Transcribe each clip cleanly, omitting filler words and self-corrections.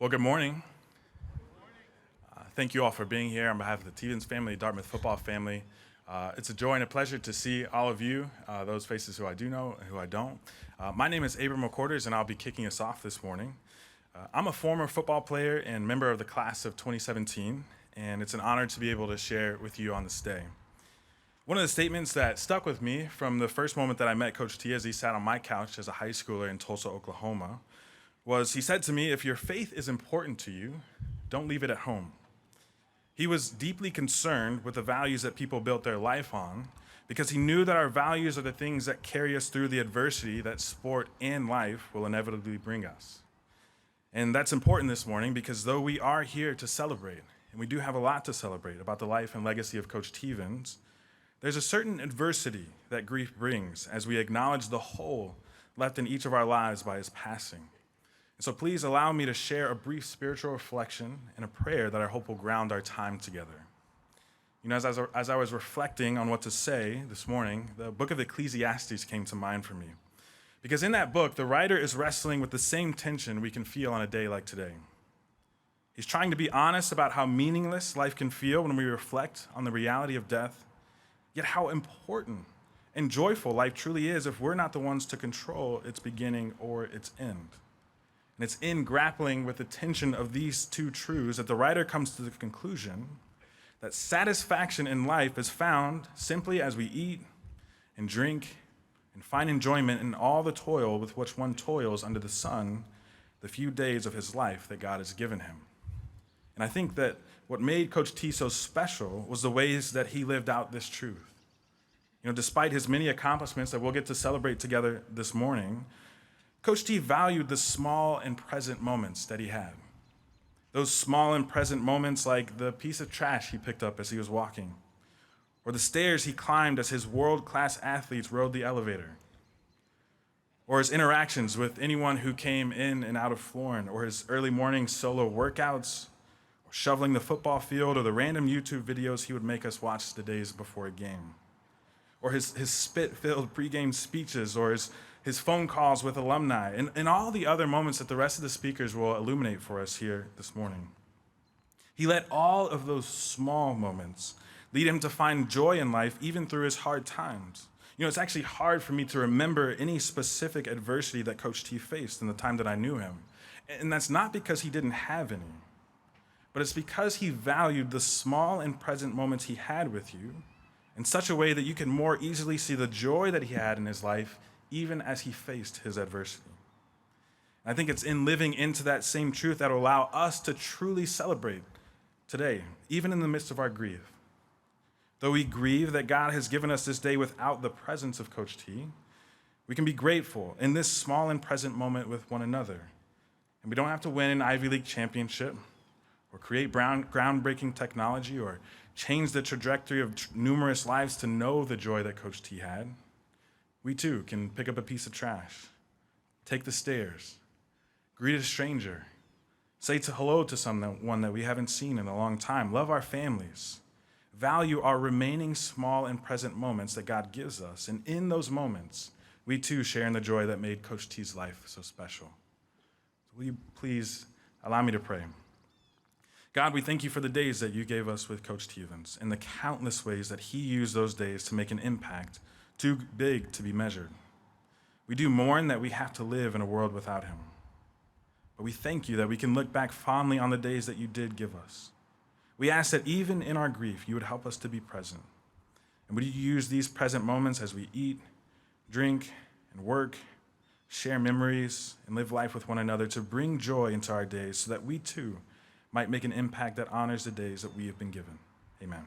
Well, good morning. Thank you all for being here on behalf of the Teevens family, Dartmouth football family. It's a joy and a pleasure to see all of you, those faces who I do know and who I don't. My name is Abram McQuarters, and I'll be kicking us off this morning. I'm a former football player and member of the class of 2017, and it's an honor to be able to share with you on this day. One of the statements that stuck with me from the first moment that I met Coach T as he sat on my couch as a high schooler in Tulsa, Oklahoma, was he said to me, "If your faith is important to you, don't leave it at home." He was deeply concerned with the values that people built their life on because he knew that our values are the things that carry us through the adversity that sport and life will inevitably bring us. And that's important this morning because though we are here to celebrate, and we do have a lot to celebrate about the life and legacy of Coach Teevens, there's a certain adversity that grief brings as we acknowledge the hole left in each of our lives by his passing. So please allow me to share a brief spiritual reflection and a prayer that I hope will ground our time together. You know, as I was reflecting on what to say this morning, the book of Ecclesiastes came to mind for me. Because in that book, the writer is wrestling with the same tension we can feel on a day like today. He's trying to be honest about how meaningless life can feel when we reflect on the reality of death, yet how important and joyful life truly is if we're not the ones to control its beginning or its end. And it's in grappling with the tension of these two truths that the writer comes to the conclusion that satisfaction in life is found simply as we eat and drink and find enjoyment in all the toil with which one toils under the sun the few days of his life that God has given him. And I think that what made Coach T so special was the ways that he lived out this truth. You know, despite his many accomplishments that we'll get to celebrate together this morning, Coach T valued the small and present moments that he had. Those small and present moments like the piece of trash he picked up as he was walking, or the stairs he climbed as his world-class athletes rode the elevator, or his interactions with anyone who came in and out of Florin, or his early morning solo workouts, or shoveling the football field, or the random YouTube videos he would make us watch the days before a game, or his spit-filled pregame speeches, or his phone calls with alumni, and all the other moments that the rest of the speakers will illuminate for us here this morning. He let all of those small moments lead him to find joy in life even through his hard times. You know, it's actually hard for me to remember any specific adversity that Coach T faced in the time that I knew him. And that's not because he didn't have any, but it's because he valued the small and present moments he had with you in such a way that you can more easily see the joy that he had in his life even as he faced his adversity. I think it's in living into that same truth that will allow us to truly celebrate today, even in the midst of our grief. Though we grieve that God has given us this day without the presence of Coach T, we can be grateful in this small and present moment with one another. And we don't have to win an Ivy League championship or create groundbreaking technology or change the trajectory of numerous lives to know the joy that Coach T had. We too can pick up a piece of trash, take the stairs, greet a stranger, say hello to someone that we haven't seen in a long time, love our families, value our remaining small and present moments that God gives us. And in those moments, we too share in the joy that made Coach T's life so special. So will you please allow me to pray? God, we thank you for the days that you gave us with Coach Teevens and the countless ways that he used those days to make an impact too big to be measured. We do mourn that we have to live in a world without him. But we thank you that we can look back fondly on the days that you did give us. We ask that even in our grief, you would help us to be present. And would you use these present moments as we eat, drink, and work, share memories, and live life with one another to bring joy into our days so that we too might make an impact that honors the days that we have been given. Amen.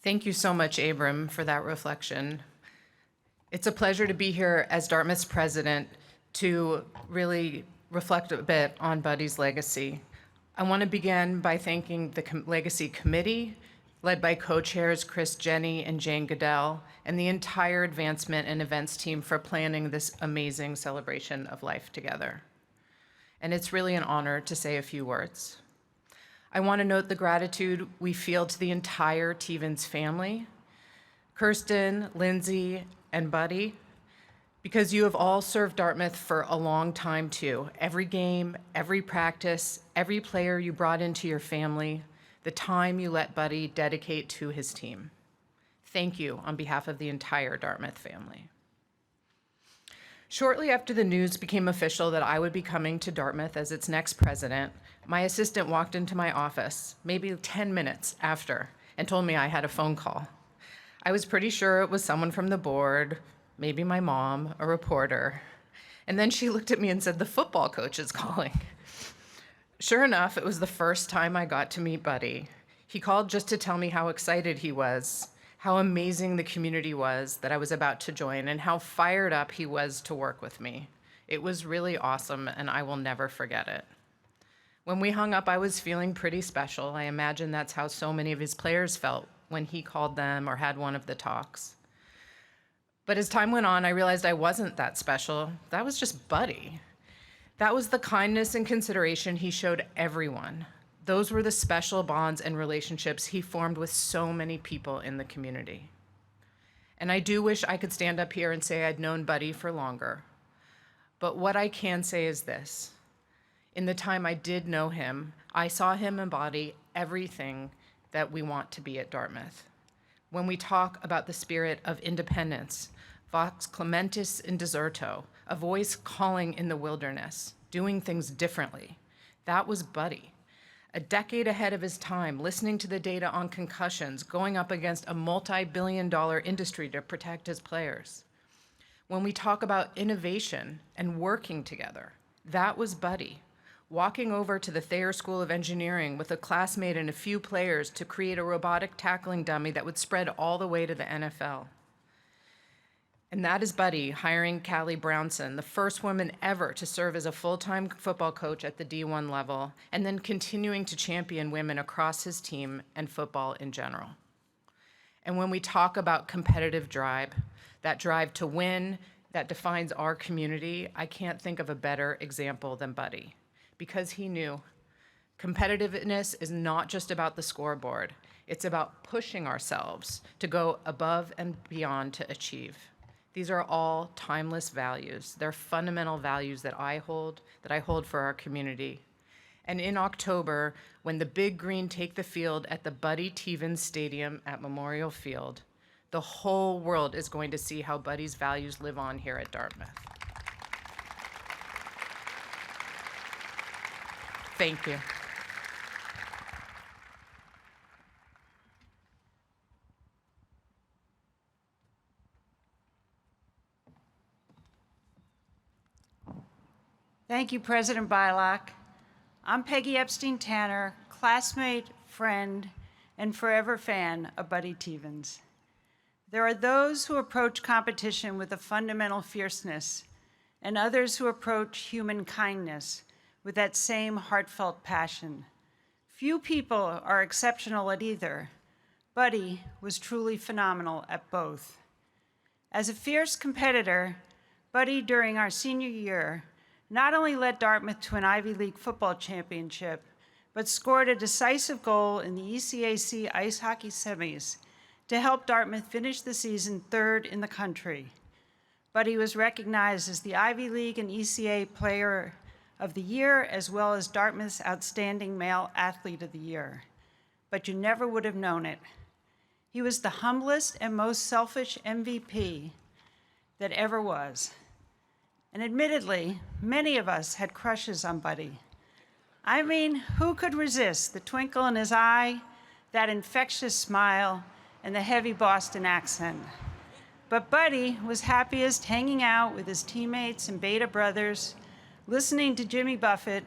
Thank you so much, Abram, for that reflection. It's a pleasure to be here as Dartmouth's president to really reflect a bit on Buddy's legacy. I want to begin by thanking the Legacy Committee, led by co-chairs Chris Jenny and Jane Goodell, and the entire advancement and events team for planning this amazing celebration of life together. And it's really an honor to say a few words. I want to note the gratitude we feel to the entire Teevens family, Kirsten, Lindsay, and Buddy, because you have all served Dartmouth for a long time too. Every game, every practice, every player you brought into your family, the time you let Buddy dedicate to his team. Thank you on behalf of the entire Dartmouth family. Shortly after the news became official that I would be coming to Dartmouth as its next president, my assistant walked into my office, maybe 10 minutes after, and told me I had a phone call. I was pretty sure it was someone from the board, maybe my mom, a reporter. And then she looked at me and said, "The football coach is calling." Sure enough, it was the first time I got to meet Buddy. He called just to tell me how excited he was, how amazing the community was that I was about to join, and how fired up he was to work with me. It was really awesome, and I will never forget it. When we hung up, I was feeling pretty special. I imagine that's how so many of his players felt when he called them or had one of the talks. But as time went on, I realized I wasn't that special. That was just Buddy. That was the kindness and consideration he showed everyone. Those were the special bonds and relationships he formed with so many people in the community. And I do wish I could stand up here and say I'd known Buddy for longer. But what I can say is this. In the time I did know him, I saw him embody everything that we want to be at Dartmouth. When we talk about the spirit of independence, vox clementis in deserto, a voice calling in the wilderness, doing things differently, that was Buddy. A decade ahead of his time, listening to the data on concussions, going up against a multi-billion-dollar industry to protect his players. When we talk about innovation and working together, that was Buddy. Walking over to the Thayer School of Engineering with a classmate and a few players to create a robotic tackling dummy that would spread all the way to the NFL. And that is Buddy hiring Callie Brownson, the first woman ever to serve as a full-time football coach at the D1 level, and then continuing to champion women across his team and football in general. And when we talk about competitive drive, that drive to win that defines our community, I can't think of a better example than Buddy. Because he knew competitiveness is not just about the scoreboard. It's about pushing ourselves to go above and beyond to achieve. These are all timeless values. They're fundamental values that I hold for our community. And in October, when the Big Green take the field at the Buddy Teevens Stadium at Memorial Field, the whole world is going to see how Buddy's values live on here at Dartmouth. Thank you. Thank you, President Bylock. I'm Peggy Epstein Tanner, classmate, friend, and forever fan of Buddy Teevens. There are those who approach competition with a fundamental fierceness, and others who approach human kindness with that same heartfelt passion. Few people are exceptional at either. Buddy was truly phenomenal at both. As a fierce competitor, Buddy, during our senior year, not only led Dartmouth to an Ivy League football championship, but scored a decisive goal in the ECAC ice hockey semis to help Dartmouth finish the season third in the country. Buddy was recognized as the Ivy League and ECA Player of the Year, as well as Dartmouth's Outstanding Male Athlete of the Year. But you never would have known it. He was the humblest and most selfish MVP that ever was. And admittedly, many of us had crushes on Buddy. I mean, who could resist the twinkle in his eye, that infectious smile, and the heavy Boston accent? But Buddy was happiest hanging out with his teammates and Beta brothers, listening to Jimmy Buffett,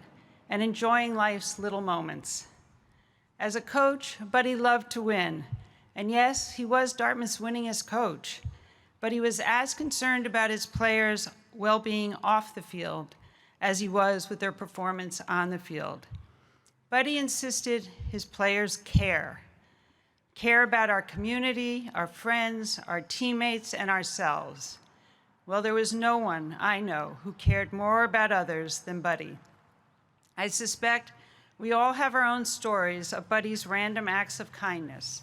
and enjoying life's little moments. As a coach, Buddy loved to win. And yes, he was Dartmouth's winningest coach, but he was as concerned about his players' well-being off the field as he was with their performance on the field. Buddy insisted his players care about our community, our friends, our teammates, and ourselves. Well, there was no one I know who cared more about others than Buddy. I suspect We all have our own stories of Buddy's random acts of kindness.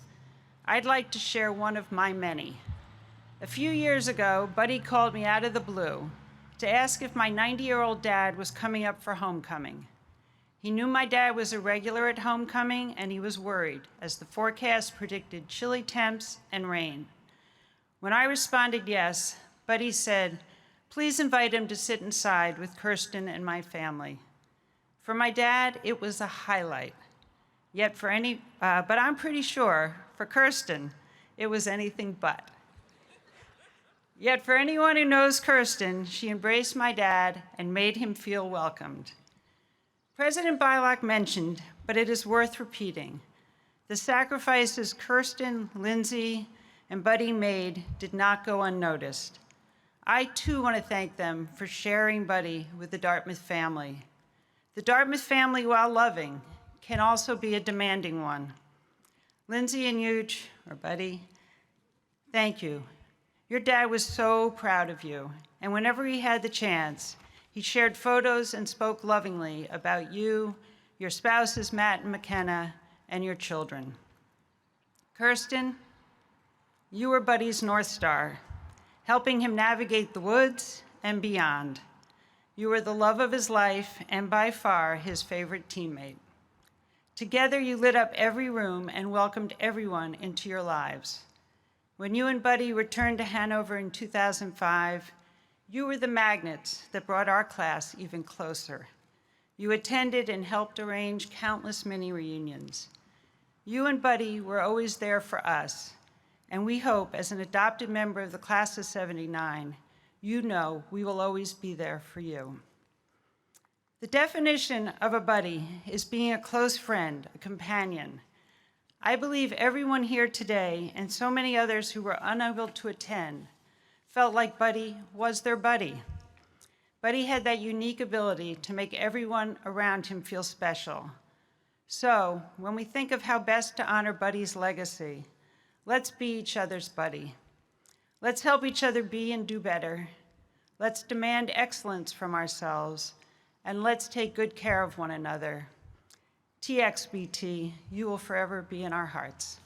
I'd like to share one of my many. A few years ago, Buddy called me out of the blue to ask if my 90-year-old dad was coming up for homecoming. He knew my dad was a regular at homecoming, and he was worried, as the forecast predicted chilly temps and rain. When I responded yes, Buddy said, "Please invite him to sit inside with Kirsten and my family." For my dad, it was a highlight. But I'm pretty sure for Kirsten, it was anything but. Yet for anyone who knows Kirsten, she embraced my dad and made him feel welcomed. President Bylock mentioned, but it is worth repeating, the sacrifices Kirsten, Lindsay, and Buddy made did not go unnoticed. I too want to thank them for sharing Buddy with the Dartmouth family. The Dartmouth family, while loving, can also be a demanding one. Lindsay and Huge, or Buddy, thank you. Your dad was so proud of you, and whenever he had the chance, he shared photos and spoke lovingly about you, your spouses, Matt and McKenna, and your children. Kirsten, you were Buddy's North Star, helping him navigate the woods and beyond. You were the love of his life and by far his favorite teammate. Together you lit up every room and welcomed everyone into your lives. When you and Buddy returned to Hanover in 2005, you were the magnets that brought our class even closer. You attended and helped arrange countless mini reunions. You and Buddy were always there for us, and we hope, as an adopted member of the class of '79, you know we will always be there for you. The definition of a buddy is being a close friend, a companion. I believe everyone here today, and so many others who were unable to attend, felt like Buddy was their buddy. Buddy had that unique ability to make everyone around him feel special. So, when we think of how best to honor Buddy's legacy, let's be each other's buddy. Let's help each other be and do better. Let's demand excellence from ourselves, and let's take good care of one another. TXBT, you will forever be in our hearts.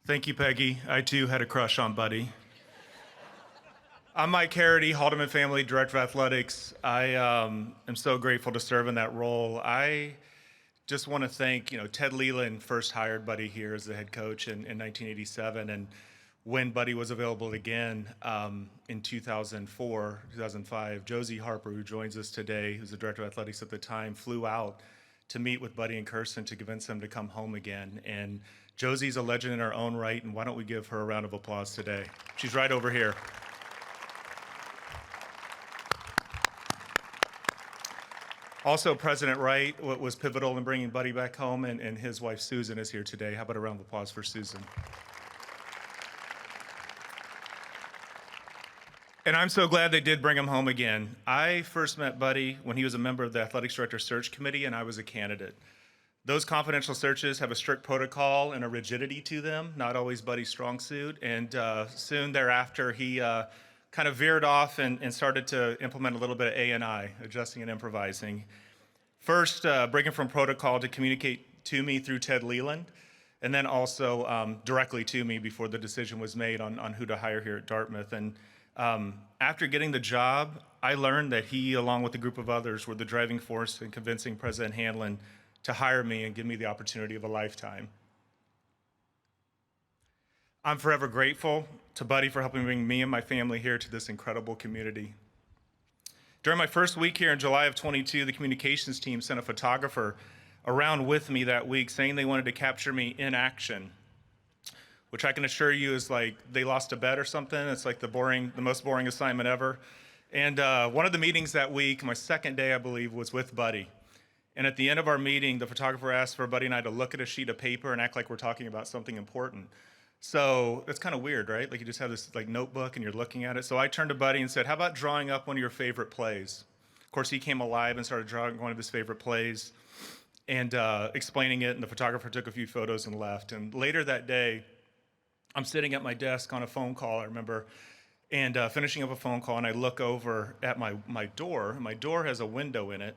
Thank you, Peggy. I too had a crush on Buddy. I'm Mike Harity, Haldeman Family Director of Athletics. I am so grateful to serve in that role. I just want to thank, Ted Leland first hired Buddy here as the head coach in 1987, and when Buddy was available again in 2004, 2005, Josie Harper, who joins us today, who's the Director of Athletics at the time, flew out to meet with Buddy and Kirsten to convince them to come home again. And Josie's a legend in her own right, and why don't we give her a round of applause today? She's right over here. Also, President Wright was pivotal in bringing Buddy back home, and his wife Susan is here today. How about a round of applause for Susan? And I'm so glad they did bring him home again. I first met Buddy when he was a member of the Athletics Director Search Committee, and I was a candidate. Those confidential searches have a strict protocol and a rigidity to them, not always Buddy's strong suit, and soon thereafter, he kind of veered off and started to implement a little bit of A&I, adjusting and improvising. First, breaking from protocol to communicate to me through Ted Leland, and then also directly to me before the decision was made on who to hire here at Dartmouth. And after getting the job, I learned that he, along with a group of others, were the driving force in convincing President Hanlon to hire me and give me the opportunity of a lifetime. I'm forever grateful to Buddy for helping bring me and my family here to this incredible community. During my first week here in July of 22, the communications team sent a photographer around with me that week saying they wanted to capture me in action, which I can assure you is like they lost a bet or something. It's like the most boring assignment ever. And one of the meetings that week, my second day, I believe, was with Buddy. And at the end of our meeting, the photographer asked for Buddy and I to look at a sheet of paper and act like we're talking about something important. So it's kind of weird, right? Like you just have this notebook and you're looking at it. So I turned to Buddy and said, how about drawing up one of your favorite plays? Of course, he came alive and started drawing one of his favorite plays. and explaining it, and the photographer took a few photos and left. And later that day, I'm sitting at my desk on a phone call, I remember, and finishing up a phone call, and I look over at my door. My door has a window in it,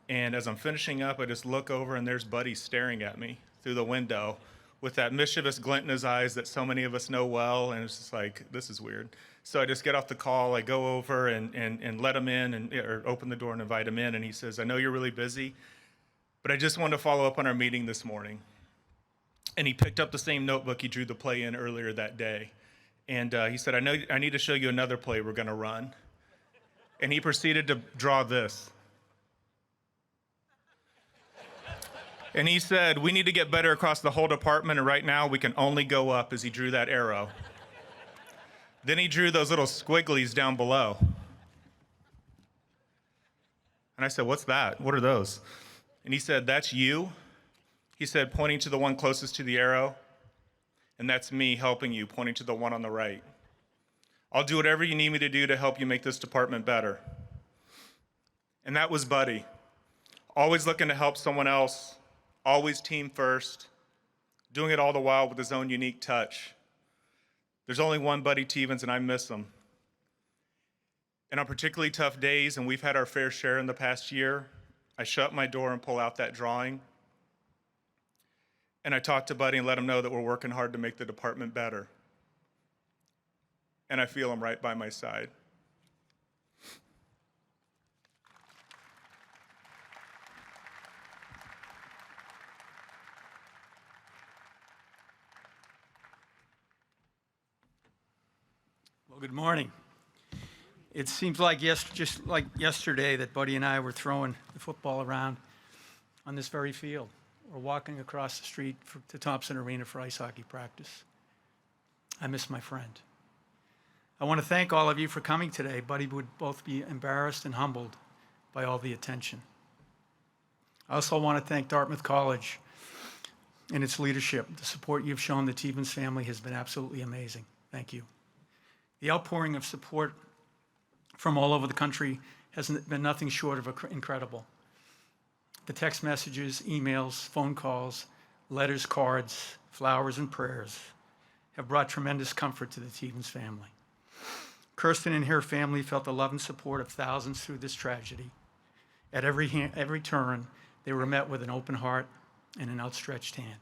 and as I'm finishing up, I just look over, and there's Buddy staring at me through the window with that mischievous glint in his eyes that so many of us know well, and it's just like, this is weird. So I just get off the call, I go over and let him in, or open the door and invite him in, and he says, I know you're really busy, but I just wanted to follow up on our meeting this morning. And he picked up the same notebook he drew the play in earlier that day. And he said, I need to show you another play we're gonna run. And he proceeded to draw this. And he said, we need to get better across the whole department, and right now we can only go up, as he drew that arrow. Then he drew those little squigglies down below. And I said, what's that? What are those? And he said, that's you. He said, pointing to the one closest to the arrow. And that's me helping you, pointing to the one on the right. I'll do whatever you need me to do to help you make this department better. And that was Buddy. Always looking to help someone else, always team first, doing it all the while with his own unique touch. There's only one Buddy Teevens, and I miss him. And on particularly tough days, and we've had our fair share in the past year, I shut my door and pull out that drawing. And I talk to Buddy and let him know that we're working hard to make the department better. And I feel him right by my side. Well, good morning. It seems like just like yesterday that Buddy and I were throwing the football around on this very field, or walking across the street to Thompson Arena for ice hockey practice. I miss my friend. I want to thank all of you for coming today. Buddy would both be embarrassed and humbled by all the attention. I also want to thank Dartmouth College and its leadership. The support you've shown the Teevens family has been absolutely amazing. Thank you. The outpouring of support from all over the country has been nothing short of incredible. The text messages, emails, phone calls, letters, cards, flowers, and prayers have brought tremendous comfort to the Teevens family. Kirsten and her family felt the love and support of thousands through this tragedy. At every turn, they were met with an open heart and an outstretched hand.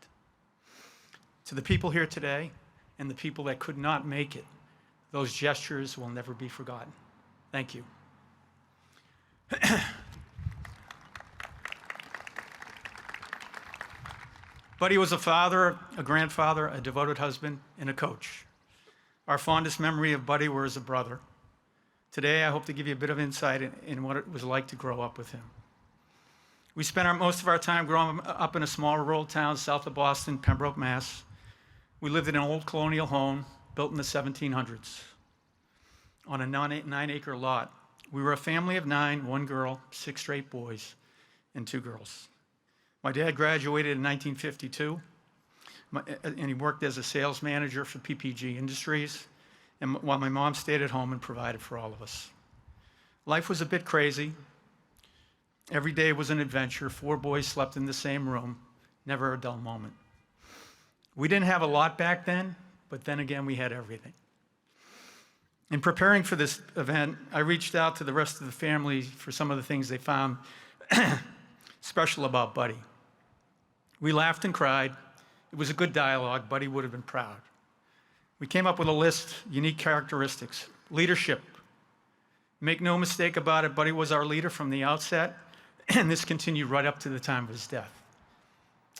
To the people here today and the people that could not make it, those gestures will never be forgotten. Thank you. Buddy was a father, a grandfather, a devoted husband, and a coach. Our fondest memory of Buddy was as a brother. Today, I hope to give you a bit of insight in what it was like to grow up with him. We spent most of our time growing up in a small rural town south of Boston, Pembroke, Mass. We lived in an old colonial home built in the 1700s on a 9-acre lot. We were a family of 9, 1 girl, 6 straight boys, and 2 girls. My dad graduated in 1952, and he worked as a sales manager for PPG Industries, and while my mom stayed at home and provided for all of us. Life was a bit crazy. Every day was an adventure. 4 boys slept in the same room, never a dull moment. We didn't have a lot back then, but then again, we had everything. In preparing for this event, I reached out to the rest of the family for some of the things they found special about Buddy. We laughed and cried. It was a good dialogue. Buddy would have been proud. We came up with a list, unique characteristics. Leadership. Make no mistake about it, Buddy was our leader from the outset, and this continued right up to the time of his death.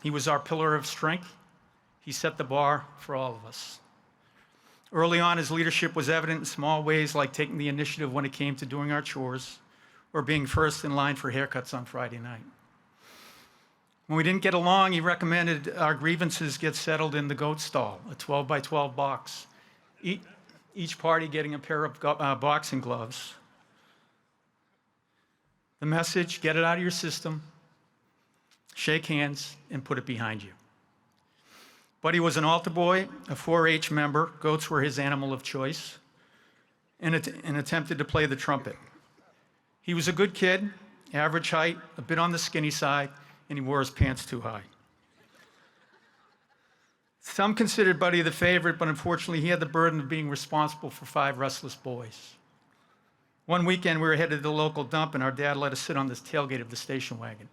He was our pillar of strength. He set the bar for all of us. Early on, his leadership was evident in small ways, like taking the initiative when it came to doing our chores or being first in line for haircuts on Friday night. When we didn't get along, he recommended our grievances get settled in the goat stall, a 12-by-12 box, each party getting a pair of boxing gloves. The message, get it out of your system, shake hands, and put it behind you. Buddy was an altar boy, a 4-H member. Goats were his animal of choice, and attempted to play the trumpet. He was a good kid, average height, a bit on the skinny side, and he wore his pants too high. Some considered Buddy the favorite, but unfortunately he had the burden of being responsible for 5 restless boys. One weekend we were headed to the local dump and our dad let us sit on the tailgate of the station wagon.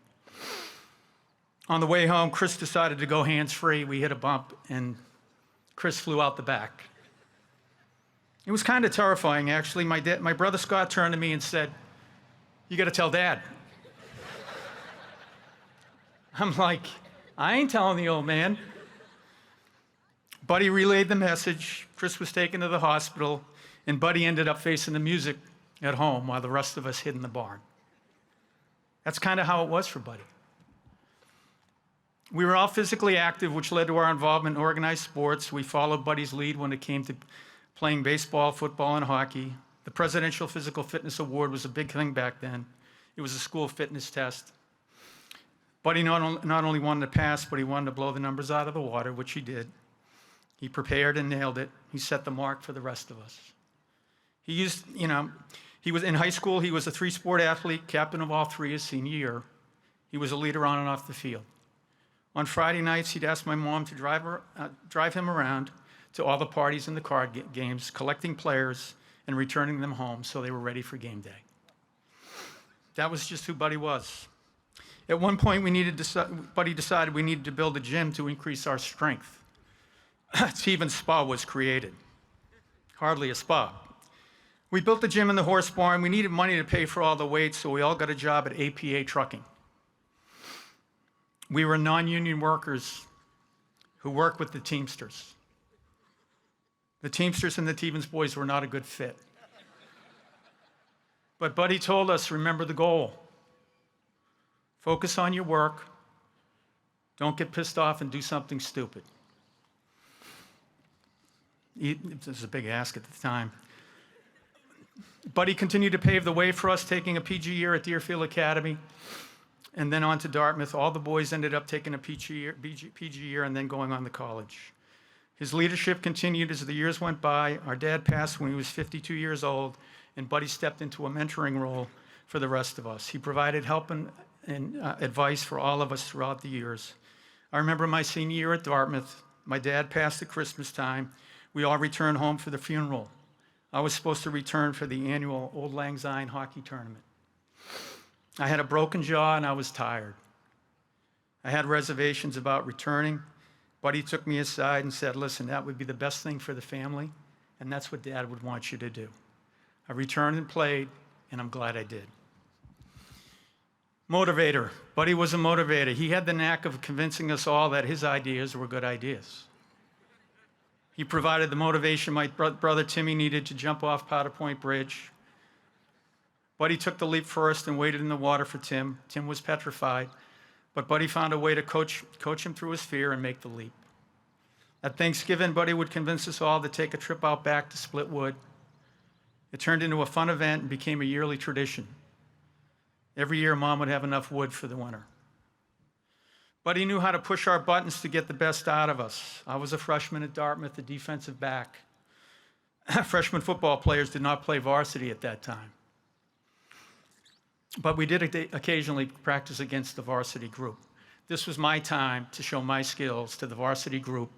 On the way home, Chris decided to go hands-free. We hit a bump and Chris flew out the back. It was kind of terrifying, actually. My brother Scott turned to me and said, "You got to tell Dad." I'm like, "I ain't telling the old man." Buddy relayed the message. Chris was taken to the hospital, and Buddy ended up facing the music at home while the rest of us hid in the barn. That's kind of how it was for Buddy. We were all physically active, which led to our involvement in organized sports. We followed Buddy's lead when it came to playing baseball, football, and hockey. The Presidential Physical Fitness Award was a big thing back then. It was a school fitness test. Buddy not only wanted to pass, but he wanted to blow the numbers out of the water, which he did. He prepared and nailed it. He set the mark for the rest of us. He was in high school, he was a 3-sport athlete, captain of all 3 his senior year. He was a leader on and off the field. On Friday nights, he'd ask my mom to drive him around to all the parties and the card games, collecting players and returning them home so they were ready for game day. That was just who Buddy was. At one point, Buddy decided we needed to build a gym to increase our strength. Teevens Spa was created. Hardly a spa. We built the gym in the horse barn. We needed money to pay for all the weights, so we all got a job at APA Trucking. We were non-union workers who worked with the Teamsters. The Teamsters and the Teevens boys were not a good fit. But Buddy told us, remember the goal. Focus on your work. Don't get pissed off and do something stupid. It was a big ask at the time. Buddy continued to pave the way for us, taking a PG year at Deerfield Academy, and then on to Dartmouth. All the boys ended up taking a PG year and then going on to college. His leadership continued as the years went by. Our dad passed when he was 52 years old, and Buddy stepped into a mentoring role for the rest of us. He provided help and advice for all of us throughout the years. I remember my senior year at Dartmouth. My dad passed at Christmas time. We all returned home for the funeral. I was supposed to return for the annual Old Lang Syne hockey tournament. I had a broken jaw and I was tired. I had reservations about returning. Buddy took me aside and said, "Listen, that would be the best thing for the family, and that's what Dad would want you to do." I returned and played, and I'm glad I did. Motivator. Buddy was a motivator. He had the knack of convincing us all that his ideas were good ideas. He provided the motivation my brother Timmy needed to jump off Powder Point Bridge. Buddy took the leap first and waited in the water for Tim. Tim was petrified, but Buddy found a way to coach him through his fear and make the leap. At Thanksgiving, Buddy would convince us all to take a trip out back to split wood. It turned into a fun event and became a yearly tradition. Every year, Mom would have enough wood for the winter. Buddy knew how to push our buttons to get the best out of us. I was a freshman at Dartmouth, a defensive back. Freshman football players did not play varsity at that time. But we did occasionally practice against the varsity group. This was my time to show my skills to the varsity group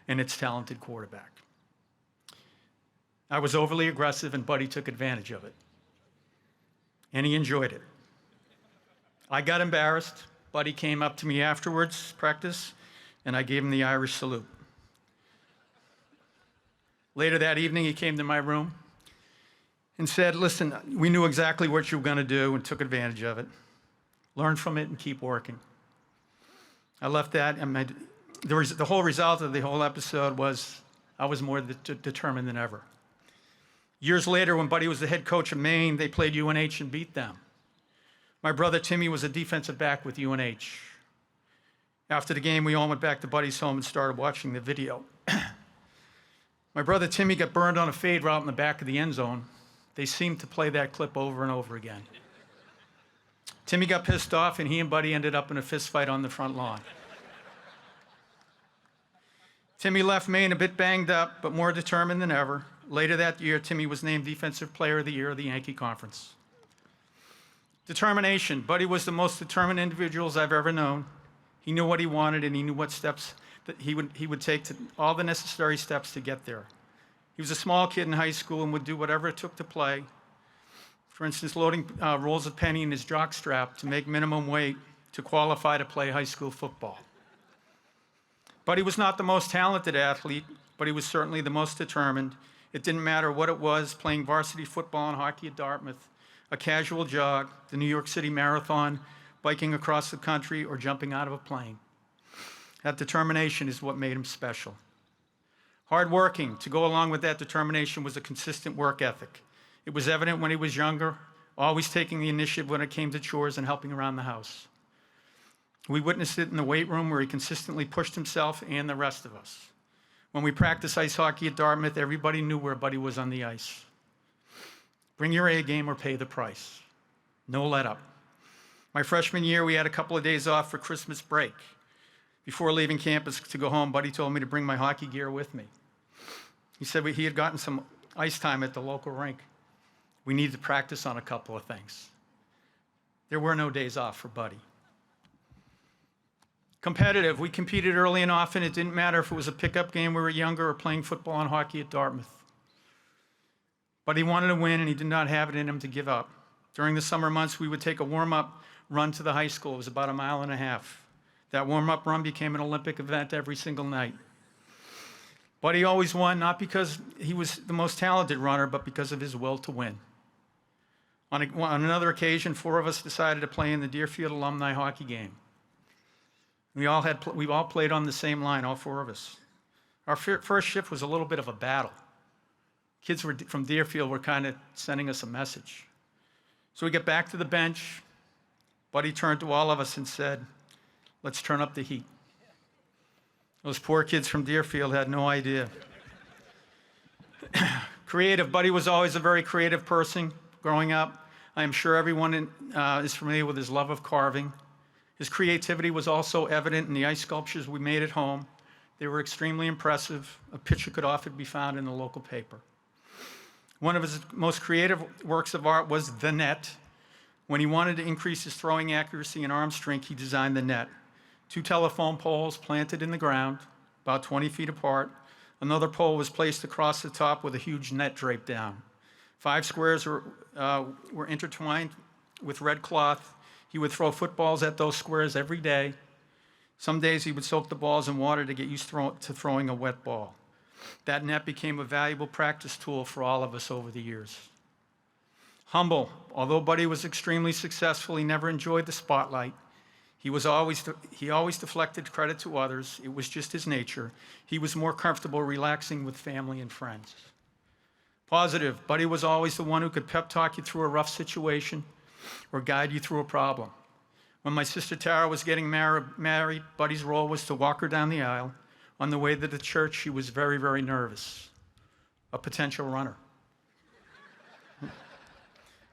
and its talented quarterback. I was overly aggressive, and Buddy took advantage of it. And he enjoyed it. I got embarrassed. Buddy came up to me afterwards, practice, and I gave him the Irish salute. Later that evening, he came to my room and said, "Listen, we knew exactly what you were going to do and took advantage of it. Learn from it and keep working." I left that, and the whole result of the whole episode was I was more determined than ever. Years later, when Buddy was the head coach of Maine, they played UNH and beat them. My brother Timmy was a defensive back with UNH. After the game, we all went back to Buddy's home and started watching the video. My brother Timmy got burned on a fade route in the back of the end zone. They seemed to play that clip over and over again. Timmy got pissed off, and he and Buddy ended up in a fist fight on the front lawn. Timmy left Maine a bit banged up, but more determined than ever. Later that year, Timmy was named Defensive Player of the Year of the Yankee Conference. Determination. Buddy was the most determined individuals I've ever known. He knew what he wanted, and he knew what steps that he would take, to all the necessary steps to get there. He was a small kid in high school and would do whatever it took to play. For instance, loading rolls of penny in his jock strap to make minimum weight to qualify to play high school football. Buddy was not the most talented athlete, but he was certainly the most determined. It didn't matter what it was, playing varsity football and hockey at Dartmouth, a casual jog, the New York City Marathon, biking across the country, or jumping out of a plane. That determination is what made him special. Hardworking. To go along with that determination was a consistent work ethic. It was evident when he was younger, always taking the initiative when it came to chores and helping around the house. We witnessed it in the weight room where he consistently pushed himself and the rest of us. When we practiced ice hockey at Dartmouth, everybody knew where Buddy was on the ice. Bring your A game or pay the price. No let up. My freshman year, we had a couple of days off for Christmas break. Before leaving campus to go home, Buddy told me to bring my hockey gear with me. He said he had gotten some ice time at the local rink. We needed to practice on a couple of things. There were no days off for Buddy. Competitive. We competed early and often. It didn't matter if it was a pickup game when we were younger or playing football and hockey at Dartmouth. But he wanted to win, and he did not have it in him to give up. During the summer months, we would take a warm-up run to the high school. It was about 1.5 miles. That warm-up run became an Olympic event every single night. Buddy always won, not because he was the most talented runner, but because of his will to win. On another occasion, 4 of us decided to play in the Deerfield alumni hockey game. We all played on the same line, all 4 of us. Our first shift was a little bit of a battle. Kids from Deerfield were kind of sending us a message. So we get back to the bench. Buddy turned to all of us and said, "Let's turn up the heat." Those poor kids from Deerfield had no idea. Creative. Buddy was always a very creative person growing up. I am sure everyone is familiar with his love of carving. His creativity was also evident in the ice sculptures we made at home. They were extremely impressive. A picture could often be found in the local paper. One of his most creative works of art was the net. When he wanted to increase his throwing accuracy and arm strength, he designed the net. 2 telephone poles planted in the ground, about 20 feet apart. Another pole was placed across the top with a huge net draped down. 5 squares were intertwined with red cloth. He would throw footballs at those squares every day. Some days he would soak the balls in water to get used to throwing a wet ball. That net became a valuable practice tool for all of us over the years. Humble. Although Buddy was extremely successful, he never enjoyed the spotlight. He always deflected credit to others. It was just his nature. He was more comfortable relaxing with family and friends. Positive. Buddy was always the one who could pep talk you through a rough situation or guide you through a problem. When my sister Tara was getting married, Buddy's role was to walk her down the aisle. On the way to the church, she was very, very nervous. A potential runner.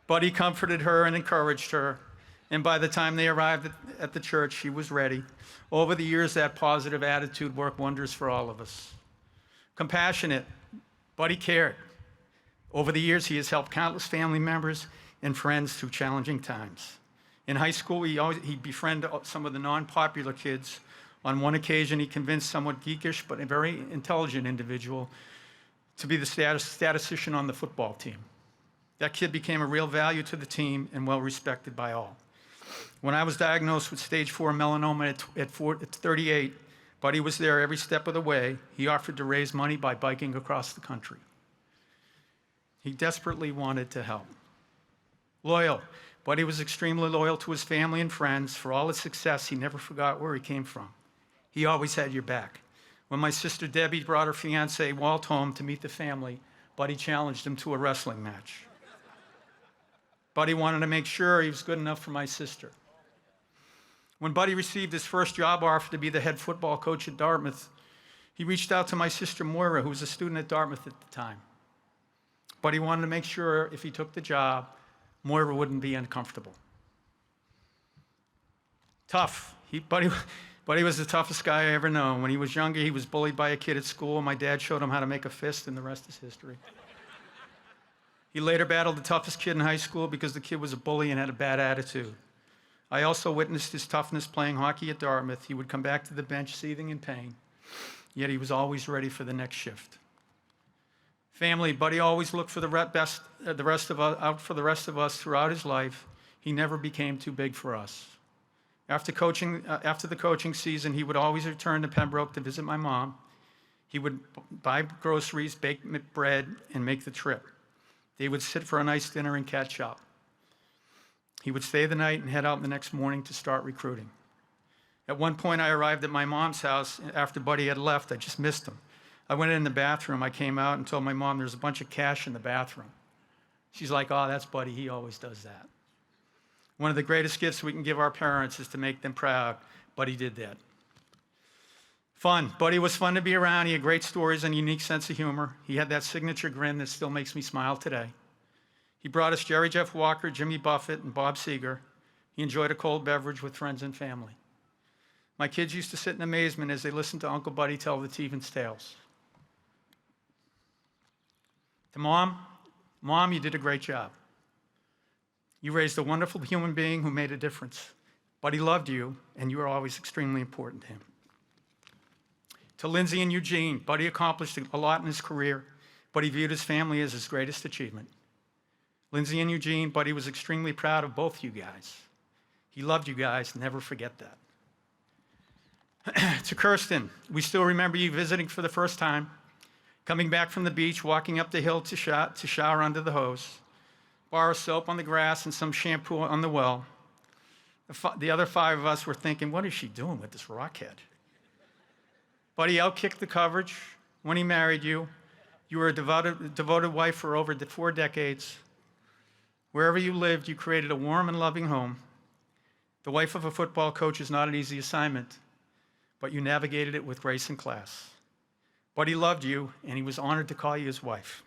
Buddy comforted her and encouraged her. And by the time they arrived at the church, she was ready. Over the years, that positive attitude worked wonders for all of us. Compassionate. Buddy cared. Over the years, he has helped countless family members and friends through challenging times. In high school, he befriended some of the non-popular kids. On one occasion, he convinced somewhat geekish but a very intelligent individual to be the statistician on the football team. That kid became a real value to the team and well respected by all. When I was diagnosed with stage 4 melanoma at 38, Buddy was there every step of the way. He offered to raise money by biking across the country. He desperately wanted to help. Loyal. Buddy was extremely loyal to his family and friends. For all his success, he never forgot where he came from. He always had your back. When my sister Debbie brought her fiancé Walt home to meet the family, Buddy challenged him to a wrestling match. Buddy wanted to make sure he was good enough for my sister. When Buddy received his first job offer to be the head football coach at Dartmouth, he reached out to my sister Moira, who was a student at Dartmouth at the time. Buddy wanted to make sure if he took the job, Moira wouldn't be uncomfortable. Tough. Buddy was the toughest guy I ever known. When he was younger, he was bullied by a kid at school. My dad showed him how to make a fist, and the rest is history. He later battled the toughest kid in high school because the kid was a bully and had a bad attitude. I also witnessed his toughness playing hockey at Dartmouth. He would come back to the bench seething in pain, yet he was always ready for the next shift. Family, Buddy always looked for the rest of us throughout his life. He never became too big for us. After the coaching season, he would always return to Pembroke to visit my mom. He would buy groceries, bake bread, and make the trip. They would sit for a nice dinner and catch up. He would stay the night and head out the next morning to start recruiting. At one point, I arrived at my mom's house after Buddy had left. I just missed him. I went in the bathroom. I came out and told my mom there's a bunch of cash in the bathroom. She's like, "Oh, that's Buddy. He always does that." One of the greatest gifts we can give our parents is to make them proud. Buddy did that. Fun. Buddy was fun to be around. He had great stories and a unique sense of humor. He had that signature grin that still makes me smile today. He brought us Jerry Jeff Walker, Jimmy Buffett, and Bob Seger. He enjoyed a cold beverage with friends and family. My kids used to sit in amazement as they listened to Uncle Buddy tell the Teevens tales. To Mom, you did a great job. You raised a wonderful human being who made a difference. Buddy loved you, and you were always extremely important to him. To Lindsay and Eugene, Buddy accomplished a lot in his career, but he viewed his family as his greatest achievement. Lindsay and Eugene, Buddy was extremely proud of both you guys. He loved you guys, never forget that. To Kirsten, we still remember you visiting for the first time, coming back from the beach, walking up the hill to shower under the hose, bar of soap on the grass and some shampoo on the well. The other 5 of us were thinking, what is she doing with this rockhead? Buddy outkicked the coverage. When he married you, you were a devoted wife for over 4 decades. Wherever you lived, you created a warm and loving home. The wife of a football coach is not an easy assignment, but you navigated it with grace and class. Buddy loved you, and he was honored to call you his wife.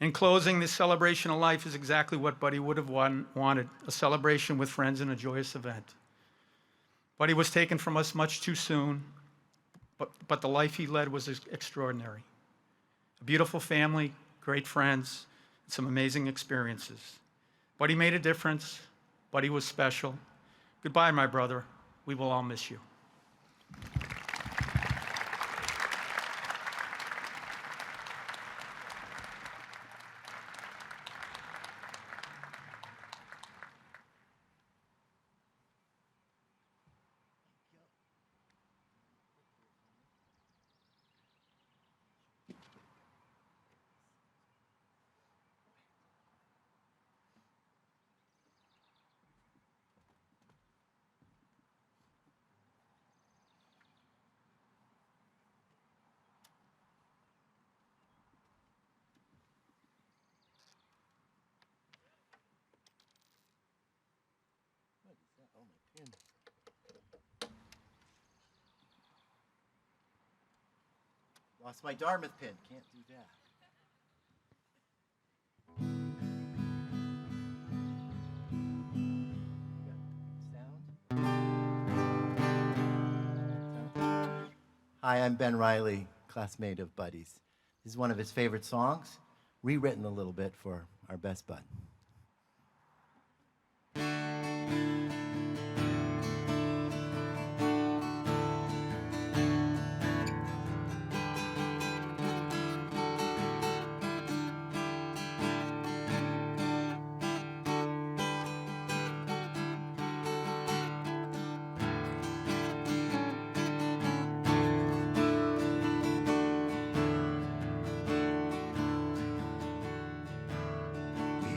In closing, this celebration of life is exactly what Buddy would have wanted, a celebration with friends and a joyous event. Buddy was taken from us much too soon, but the life he led was extraordinary. A beautiful family, great friends, and some amazing experiences. Buddy made a difference. Buddy was special. Goodbye, my brother. We will all miss you. Lost my Dartmouth pin. Can't do that. Sound? Hi, I'm Ben Riley, classmate of Buddy's. This is one of his favorite songs, rewritten a little bit for our best bud.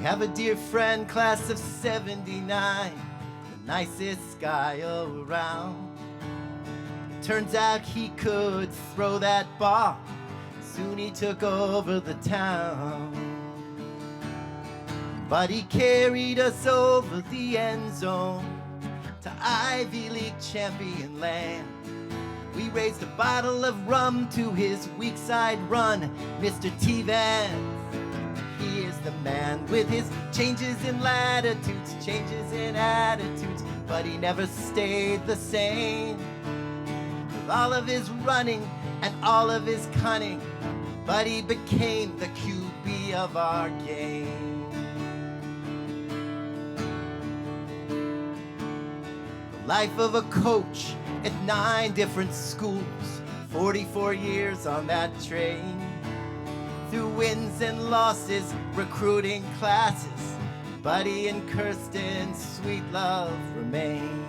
Have a dear friend, class of '79, the nicest guy around. Turns out he could throw that ball. Soon he took over the town. But he carried us over the end zone to Ivy League champion land. We raised a bottle of rum to his weak side run, Mr. Teevens. He is the man with his changes in latitudes, changes in attitudes, but he never stayed the same. With all of his running and all of his cunning, Buddy became the QB QB of our game. The life of a coach at 9 different schools, 44 years on that train. Through wins and losses, recruiting classes, Buddy and Kirsten's sweet love remained.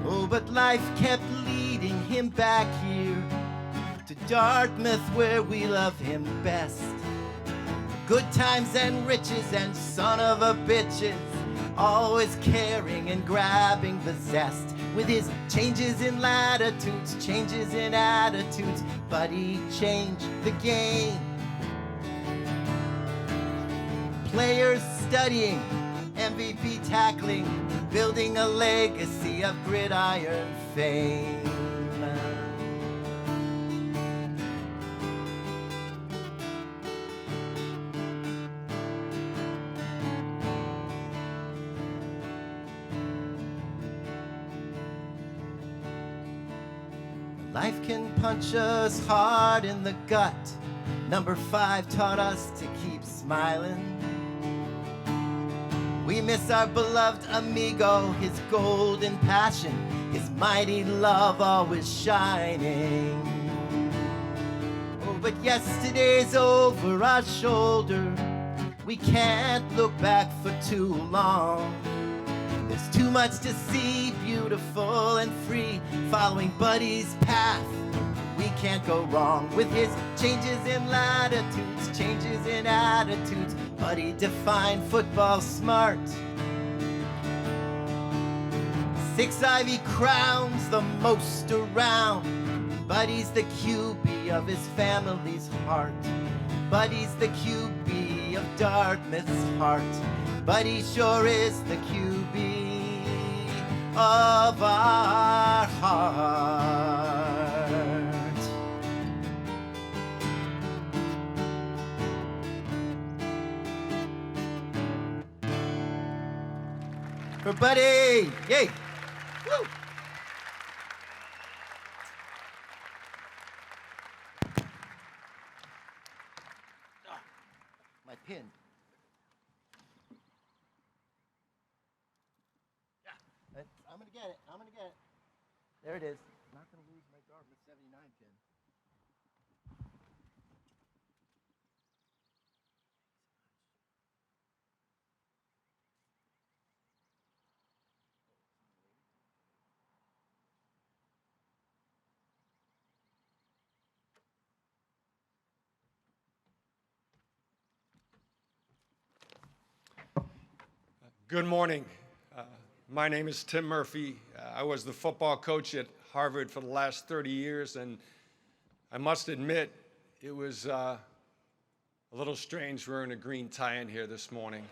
Oh, but life kept leading him back here to Dartmouth, where we love him best. Good times and riches and son of a bitches, always caring and grabbing the zest. With his changes in latitudes, changes in attitudes, Buddy changed the game. Players studying, MVP tackling, building a legacy of gridiron fame. Life can punch us hard in the gut. Number 5 taught us to keep smiling. We miss our beloved amigo, his golden passion, his mighty love always shining. Oh, but yesterday's over our shoulder. We can't look back for too long. There's too much to see, beautiful and free, following Buddy's path. We can't go wrong with his changes in latitudes, changes in attitudes. Buddy defined football smart. 6 Ivy crowns, the most around. Buddy's the QB of his family's heart. Buddy's the QB of Dartmouth's heart. Buddy sure is the QB of our heart. For Buddy! Yay! Woo! My pin. I'm gonna get it. I'm gonna get it. There it is. I'm not gonna lose my Dartmouth 79 pin. Good morning. My name is Tim Murphy. I was the football coach at Harvard for the last 30 years, and I must admit it was a little strange wearing a green tie in here this morning.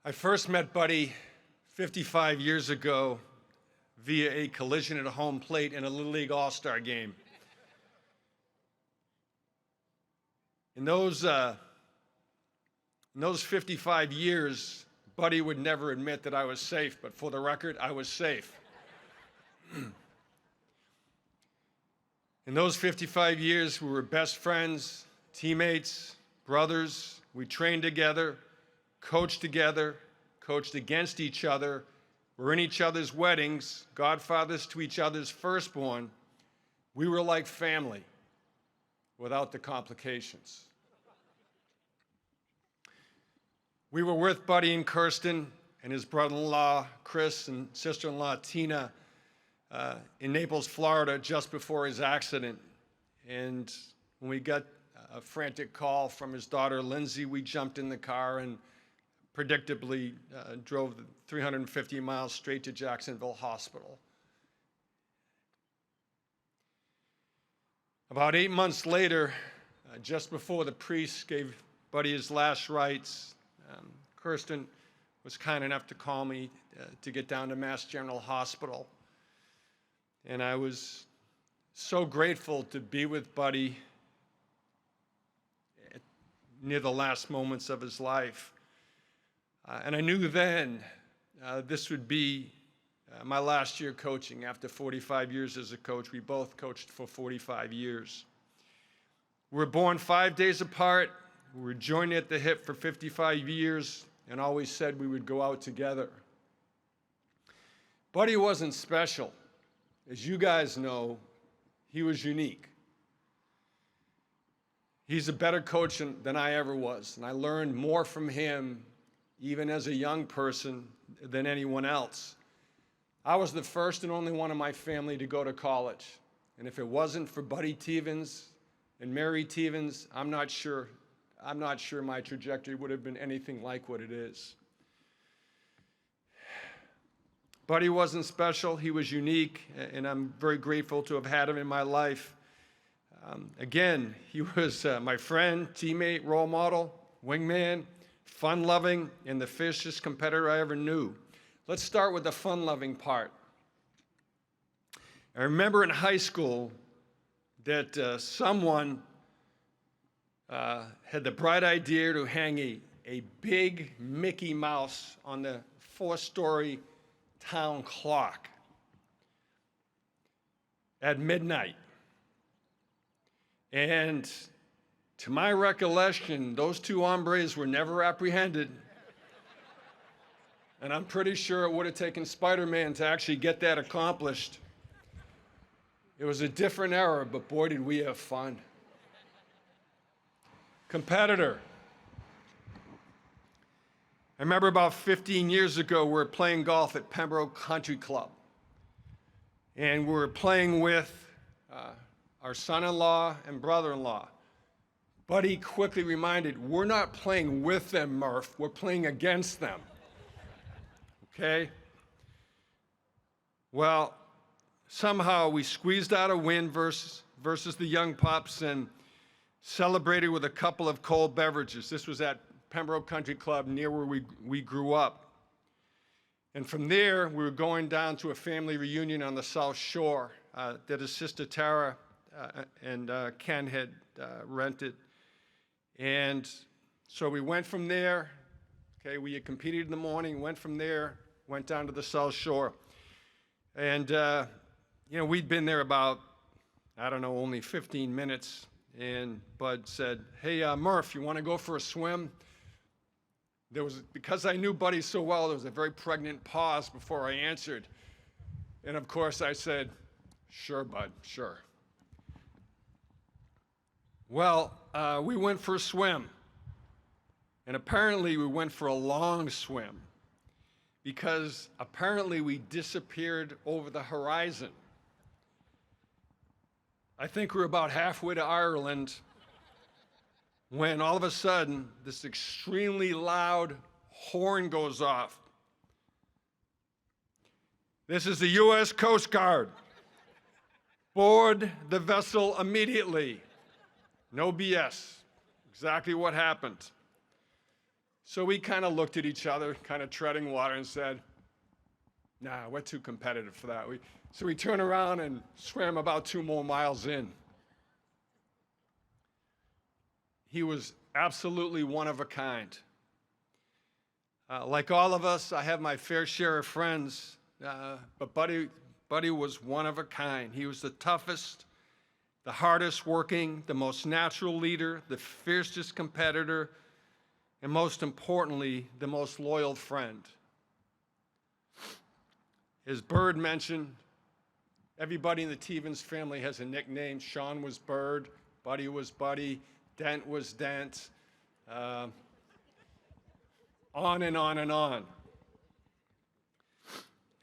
I first met Buddy 55 years ago via a collision at a home plate in a Little League All-Star game. In those 55 years, Buddy would never admit that I was safe, but for the record, I was safe. In those 55 years, we were best friends, teammates, brothers. We trained together, coached against each other, were in each other's weddings, godfathers to each other's firstborn. We were like family without the complications. We were with Buddy and Kirsten and his brother-in-law, Chris, and sister-in-law, Tina, in Naples, Florida, just before his accident. And when we got a frantic call from his daughter, Lindsay, we jumped in the car and predictably drove 350 miles straight to Jacksonville Hospital. About 8 months later, just before the priest gave Buddy his last rites, Kirsten was kind enough to call me to get down to Mass General Hospital. And I was so grateful to be with Buddy near the last moments of his life. And I knew then this would be my last year coaching. After 45 years as a coach, we both coached for 45 years. We were born 5 days apart. We were joined at the hip for 55 years and always said we would go out together. Buddy wasn't special. As you guys know, he was unique. He's a better coach than I ever was, and I learned more from him, even as a young person, than anyone else. I was the first and only one in my family to go to college, and if it wasn't for Buddy Teevens and Mary Teevens, I'm not sure my trajectory would have been anything like what it is. Buddy wasn't special, he was unique, and I'm very grateful to have had him in my life. Again, he was my friend, teammate, role model, wingman, fun-loving, and the fiercest competitor I ever knew. Let's start with the fun-loving part. I remember in high school that someone had the bright idea to hang a big Mickey Mouse on the 4-story town clock at midnight. And to my recollection, those two hombres were never apprehended. And I'm pretty sure it would have taken Spider-Man to actually get that accomplished. It was a different era, but boy, did we have fun. Competitor. I remember about 15 years ago, we were playing golf at Pembroke Country Club. And we were playing with our son-in-law and brother-in-law. Buddy quickly reminded, we're not playing with them, Murph, we're playing against them. Okay? Well, somehow we squeezed out a win versus the young pups and celebrated with a couple of cold beverages. This was at Pembroke Country Club near where we grew up. And from there, we were going down to a family reunion on the South Shore that his sister Tara and Ken had rented. And so we went from there. Okay, we had competed in the morning, went from there, went down to the South Shore. And, we'd been there about, only 15 minutes. And Bud said, hey, Murph, you want to go for a swim? Because I knew Buddy so well, there was a very pregnant pause before I answered. And of course I said, sure, Bud, sure. Well, we went for a swim. And apparently we went for a long swim because apparently we disappeared over the horizon. I think we were about halfway to Ireland when all of a sudden this extremely loud horn goes off. This is the U.S. Coast Guard. Board the vessel immediately. No BS. Exactly what happened. So we kind of looked at each other, kind of treading water, and said, nah, we're too competitive for that. So we turned around and swam about 2 more miles in. He was absolutely one of a kind. Like all of us, I have my fair share of friends, but Buddy was one of a kind. He was the toughest, the hardest working, the most natural leader, the fiercest competitor, and most importantly, the most loyal friend. As Bird mentioned, everybody in the Teevens family has a nickname. Sean was Bird, Buddy was Buddy, Dent was Dent, on and on and on.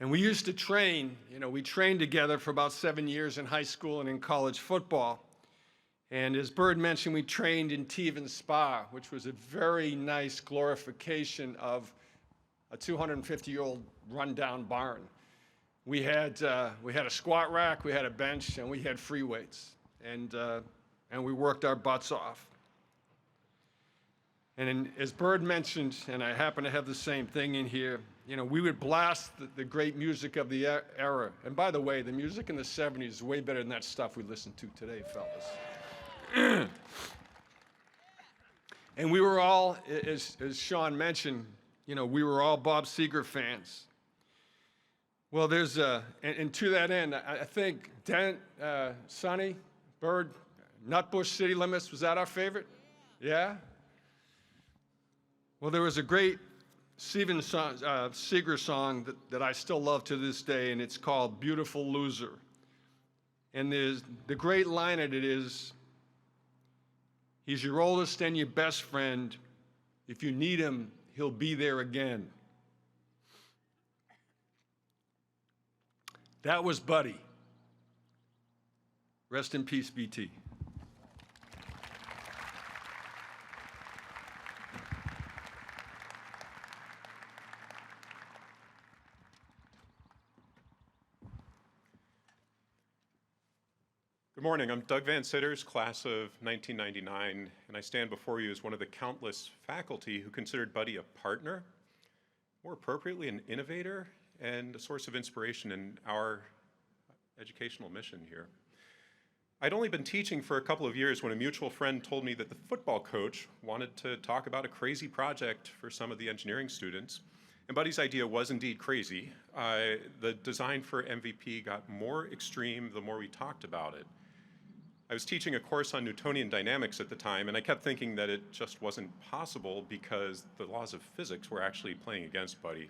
And we used to train, we trained together for about 7 years in high school and in college football. And as Bird mentioned, we trained in Teevens Spa, which was a very nice glorification of a 250-year-old rundown barn. We had a squat rack, we had a bench, and we had free weights. And we worked our butts off. And as Bird mentioned, and I happen to have the same thing in here, we would blast the great music of the era. And by the way, the music in the 70s is way better than that stuff we listen to today, fellas. And we were all, as Sean mentioned, we were all Bob Seger fans. Well, there's and to that end, I think Dent, Sonny, Bird, Nutbush City Limits, was that our favorite? Yeah? Well, there was a great Seger song that I still love to this day, and it's called Beautiful Loser. And the great line in it is, he's your oldest and your best friend. If you need him, he'll be there again. That was Buddy. Rest in peace, BT. Good morning. I'm Doug Van Sitters, class of 1999, and I stand before you as one of the countless faculty who considered Buddy a partner, more appropriately an innovator, and a source of inspiration in our educational mission here. I'd only been teaching for a couple of years when a mutual friend told me that the football coach wanted to talk about a crazy project for some of the engineering students. And Buddy's idea was indeed crazy. The design for MVP got more extreme the more we talked about it. I was teaching a course on Newtonian dynamics at the time, and I kept thinking that it just wasn't possible because the laws of physics were actually playing against Buddy.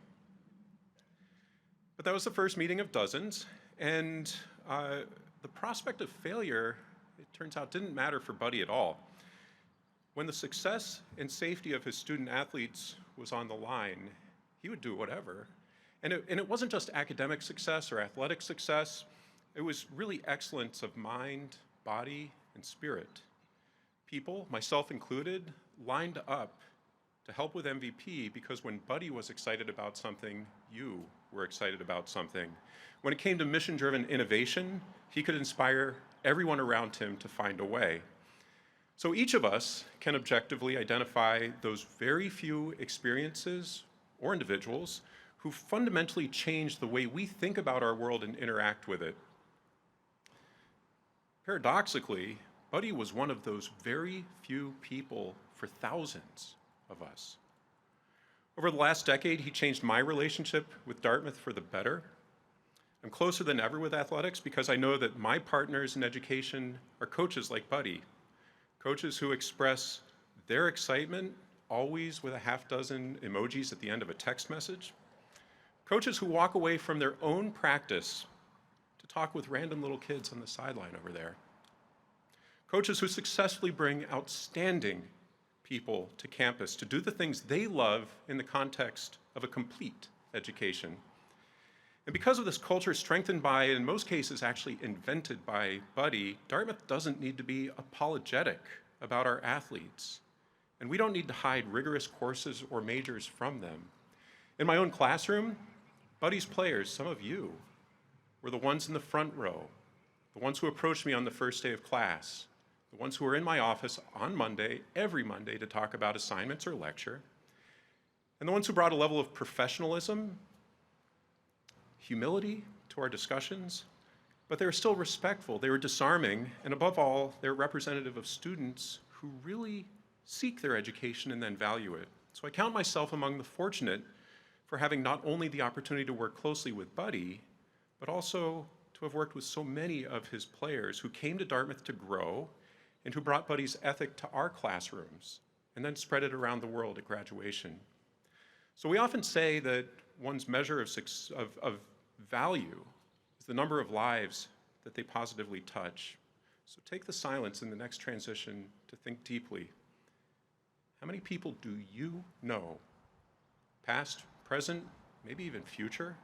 But that was the first meeting of dozens, and the prospect of failure, it turns out, didn't matter for Buddy at all. When the success and safety of his student athletes was on the line, he would do whatever. And it wasn't just academic success or athletic success, it was really excellence of mind, body, and spirit. People, myself included, lined up to help with MVP because when Buddy was excited about something, you were excited about something. When it came to mission-driven innovation, he could inspire everyone around him to find a way. So each of us can objectively identify those very few experiences or individuals who fundamentally changed the way we think about our world and interact with it. Paradoxically, Buddy was one of those very few people for thousands of us. Over the last decade, he changed my relationship with Dartmouth for the better. I'm closer than ever with athletics because I know that my partners in education are coaches like Buddy, coaches who express their excitement always with a half dozen emojis at the end of a text message, coaches who walk away from their own practice to talk with random little kids on the sideline over there, coaches who successfully bring outstanding people to campus to do the things they love in the context of a complete education. And because of this culture strengthened by, and in most cases actually invented by Buddy, Dartmouth doesn't need to be apologetic about our athletes. And we don't need to hide rigorous courses or majors from them. In my own classroom, Buddy's players, some of you, were the ones in the front row, the ones who approached me on the first day of class, the ones who were in my office on Monday, every Monday, to talk about assignments or lecture, and the ones who brought a level of professionalism, humility to our discussions, but they were still respectful, they were disarming, and above all, they were representative of students who really seek their education and then value it. So I count myself among the fortunate for having not only the opportunity to work closely with Buddy, but also to have worked with so many of his players who came to Dartmouth to grow and who brought Buddy's ethic to our classrooms and then spread it around the world at graduation. So we often say that one's measure of value is the number of lives that they positively touch. So take the silence in the next transition to think deeply. How many people do you know, past, present, maybe even future,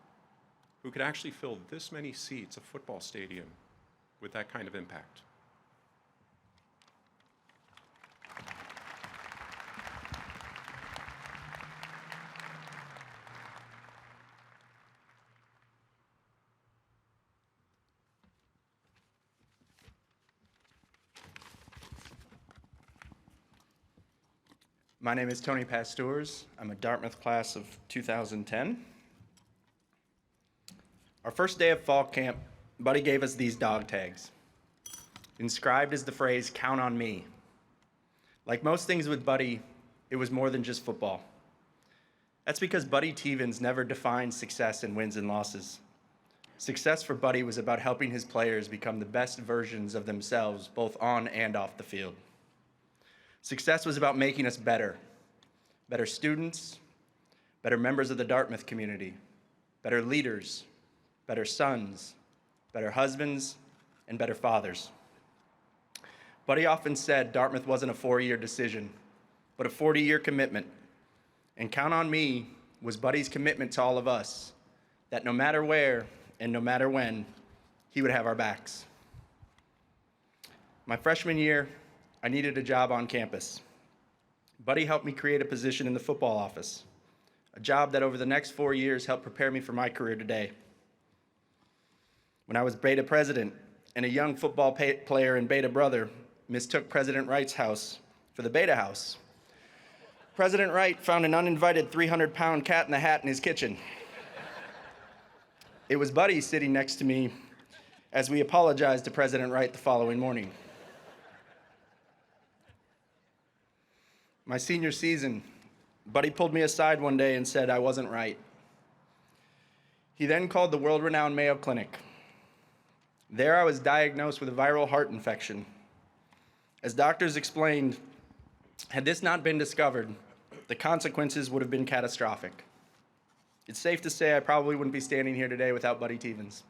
who could actually fill this many seats, a football stadium, with that kind of impact? My name is Tony Pastors. I'm a Dartmouth class of 2010. Our first day of fall camp, Buddy gave us these dog tags. Inscribed is the phrase, "Count on me." Like most things with Buddy, it was more than just football. That's because Buddy Teevens never defined success in wins and losses. Success for Buddy was about helping his players become the best versions of themselves, both on and off the field. Success was about making us better. Better students, better members of the Dartmouth community, better leaders, better sons, better husbands, and better fathers. Buddy often said Dartmouth wasn't a 4-year decision, but a 40-year commitment. And Count on Me was Buddy's commitment to all of us, that no matter where and no matter when, he would have our backs. My freshman year, I needed a job on campus. Buddy helped me create a position in the football office, a job that over the next 4 years helped prepare me for my career today. When I was Beta president and a young football player and Beta brother mistook President Wright's house for the Beta house, President Wright found an uninvited 300-pound cat in the hat in his kitchen. It was Buddy sitting next to me as we apologized to President Wright the following morning. My senior season, Buddy pulled me aside one day and said I wasn't right. He then called the world-renowned Mayo Clinic. There I was diagnosed with a viral heart infection. As doctors explained, had this not been discovered, the consequences would have been catastrophic. It's safe to say I probably wouldn't be standing here today without Buddy Teevens.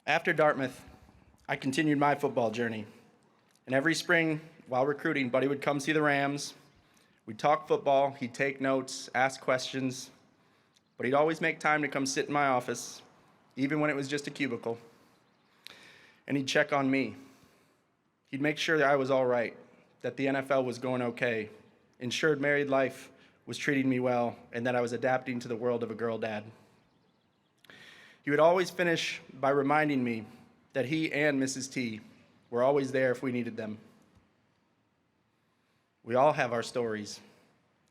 After Dartmouth, I continued my football journey. And every spring, while recruiting, Buddy would come see the Rams. We'd talk football, he'd take notes, ask questions, but he'd always make time to come sit in my office, even when it was just a cubicle. And he'd check on me. He'd make sure that I was all right, that the NFL was going okay, ensured married life was treating me well, and that I was adapting to the world of a girl dad. He would always finish by reminding me that he and Mrs. T were always there if we needed them. We all have our stories,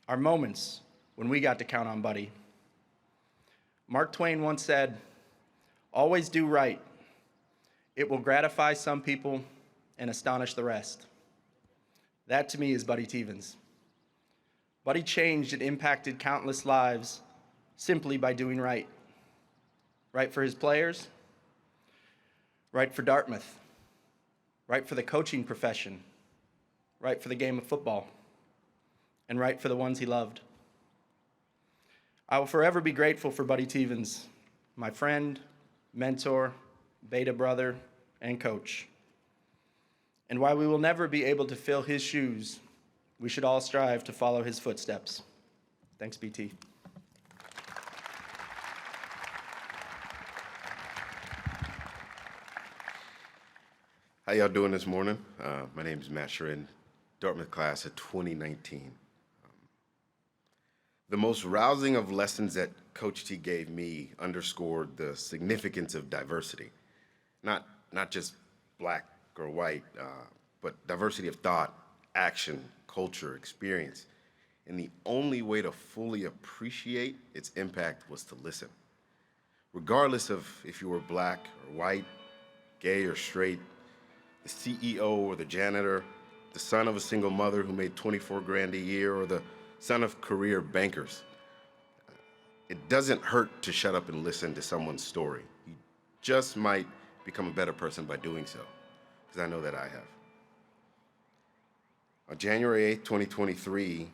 our moments when we got to count on Buddy. Mark Twain once said, "Always do right. It will gratify some people and astonish the rest." That to me is Buddy Teevens. Buddy changed and impacted countless lives simply by doing right. Right for his players, right for Dartmouth, right for the coaching profession, right for the game of football, and right for the ones he loved. I will forever be grateful for Buddy Teevens, my friend, mentor, Beta brother, and coach. And while we will never be able to fill his shoes, we should all strive to follow his footsteps. Thanks, BT. How y'all doing this morning? My name is Matt Sharin, Dartmouth class of 2019. The most rousing of lessons that Coach T gave me underscored the significance of diversity. Not just black or white, but diversity of thought, action, culture, experience. And the only way to fully appreciate its impact was to listen. Regardless of if you were black or white, gay or straight, the CEO or the janitor, the son of a single mother who made 24 grand a year, or the son of career bankers. It doesn't hurt to shut up and listen to someone's story. You just might become a better person by doing so, because I know that I have. On January 8th, 2023,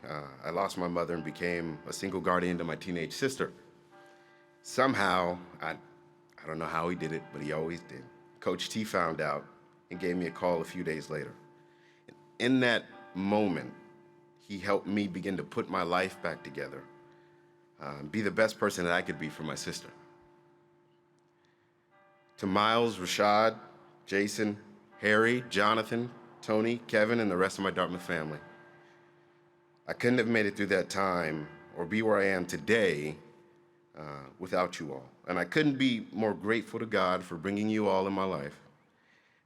I lost my mother and became a single guardian to my teenage sister. Somehow, I don't know how he did it, but he always did. Coach T found out and gave me a call a few days later. In that moment, he helped me begin to put my life back together, be the best person that I could be for my sister. To Miles, Rashad, Jason, Harry, Jonathan, Tony, Kevin, and the rest of my Dartmouth family, I couldn't have made it through that time or be where I am today without you all. And I couldn't be more grateful to God for bringing you all in my life,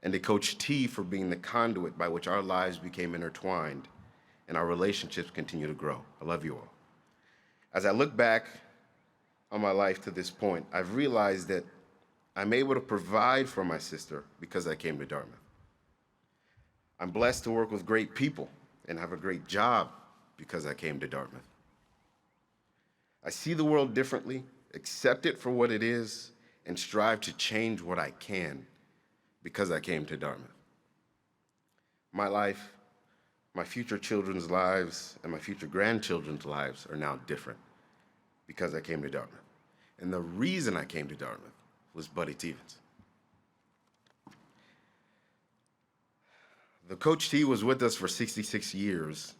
and to Coach T for being the conduit by which our lives became intertwined and our relationships continue to grow. I love you all. As I look back on my life to this point, I've realized that I'm able to provide for my sister because I came to Dartmouth. I'm blessed to work with great people and have a great job because I came to Dartmouth. I see the world differently, accept it for what it is, and strive to change what I can because I came to Dartmouth. My life, my future children's lives, and my future grandchildren's lives are now different because I came to Dartmouth. And the reason I came to Dartmouth was Buddy Teevens. The Coach T was with us for 66 years.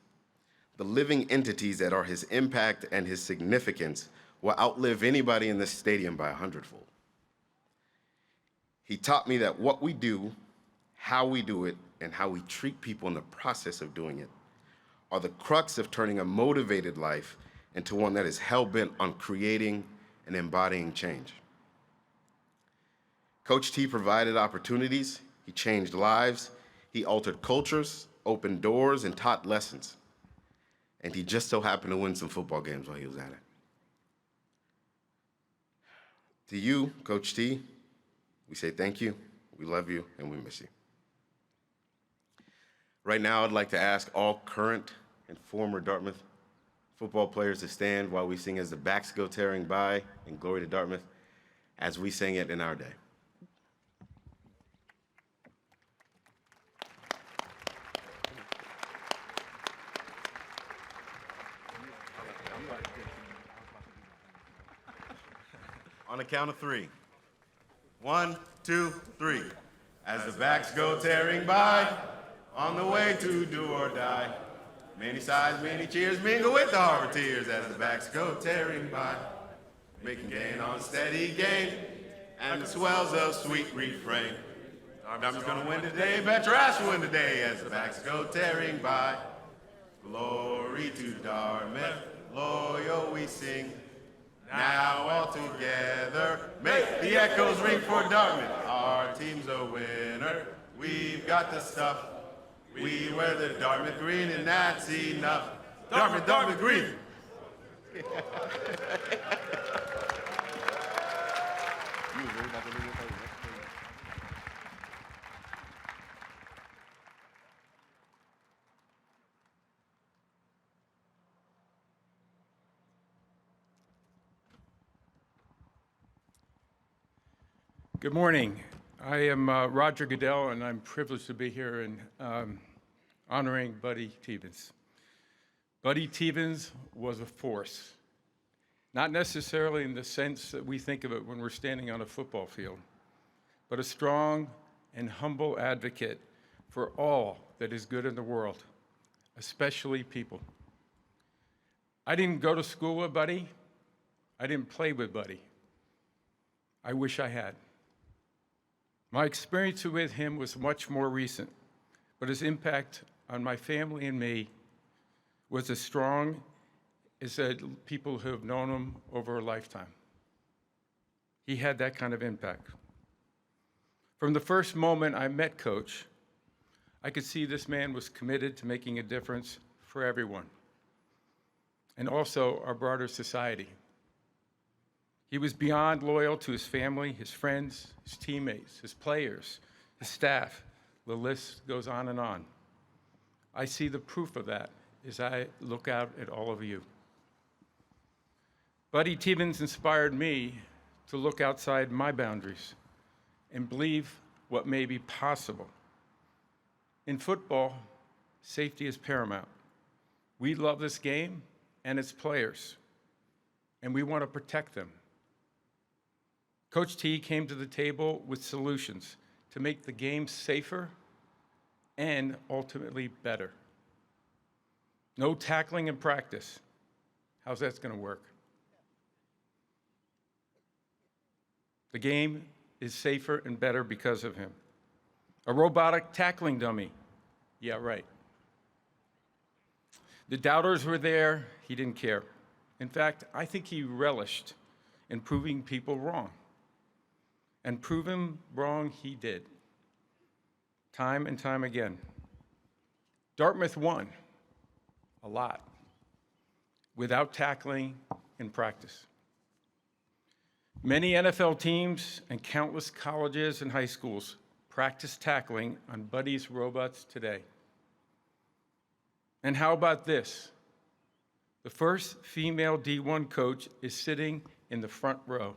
The living entities that are his impact and his significance will outlive anybody in this stadium by 100-fold. He taught me that what we do, how we do it, and how we treat people in the process of doing it are the crux of turning a motivated life into one that is hell-bent on creating and embodying change. Coach T provided opportunities, he changed lives, he altered cultures, opened doors, and taught lessons. And he just so happened to win some football games while he was at it. To you, Coach T, we say thank you, we love you, and we miss you. Right now, I'd like to ask all current and former Dartmouth football players to stand while we sing As the Backs Go Tearing By in Glory to Dartmouth, as we sang it in our day. On the count of three. 1, 2, 3. As the backs go tearing by, on the way to do or die. Many sighs, many cheers, mingle with the harbor tears as the backs go tearing by. Making gain on steady gain, and the swells of sweet refrain. Dartmouth's gonna win today, bet your ass will win today as the backs go tearing by. Glory to Dartmouth, loyal we sing. Now all together, make the echoes ring for Dartmouth. Our team's a winner, we've got the stuff. We wear the Dartmouth green and that's enough. Dartmouth, Dartmouth green. Good morning. I am Roger Goodell, and I'm privileged to be here and honoring Buddy Teevens. Buddy Teevens was a force, not necessarily in the sense that we think of it when we're standing on a football field, but a strong and humble advocate for all that is good in the world, especially people. I didn't go to school with Buddy. I didn't play with Buddy. I wish I had. My experience with him was much more recent, but his impact on my family and me was as strong as people who have known him over a lifetime. He had that kind of impact. From the first moment I met Coach, I could see this man was committed to making a difference for everyone, and also our broader society. He was beyond loyal to his family, his friends, his teammates, his players, his staff. The list goes on and on. I see the proof of that as I look out at all of you. Buddy Teevens inspired me to look outside my boundaries and believe what may be possible. In football, safety is paramount. We love this game and its players, and we want to protect them. Coach T came to the table with solutions to make the game safer and ultimately better. No tackling in practice. How's that going to work? The game is safer and better because of him. A robotic tackling dummy. Yeah, right. The doubters were there. He didn't care. In fact, I think he relished in proving people wrong. And prove him wrong he did, time and time again. Dartmouth won a lot without tackling in practice. Many NFL teams and countless colleges and high schools practice tackling on Buddy's robots today. And how about this? The first female D1 coach is sitting in the front row.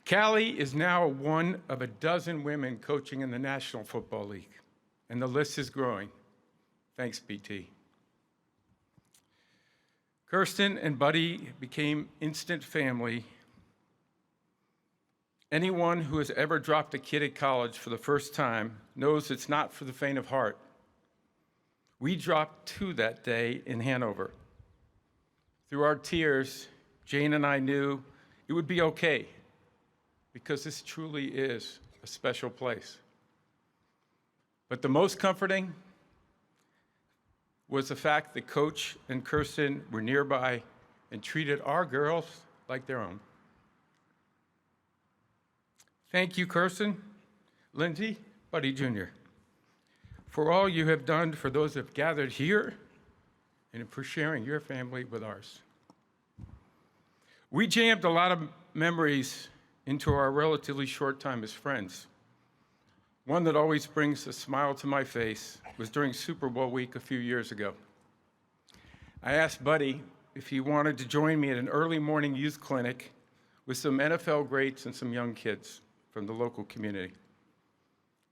Callie is now one of a dozen women coaching in the National Football League, and the list is growing. Thanks, BT. Kirsten and Buddy became instant family. Anyone who has ever dropped a kid at college for the first time knows it's not for the faint of heart. We dropped 2 that day in Hanover. Through our tears, Jane and I knew it would be okay, because this truly is a special place. But the most comforting was the fact that Coach and Kirsten were nearby and treated our girls like their own. Thank you, Kirsten, Lindsay, Buddy Jr., for all you have done for those who have gathered here and for sharing your family with ours. We jammed a lot of memories into our relatively short time as friends. One that always brings a smile to my face was during Super Bowl week a few years ago. I asked Buddy if he wanted to join me at an early morning youth clinic with some NFL greats and some young kids from the local community.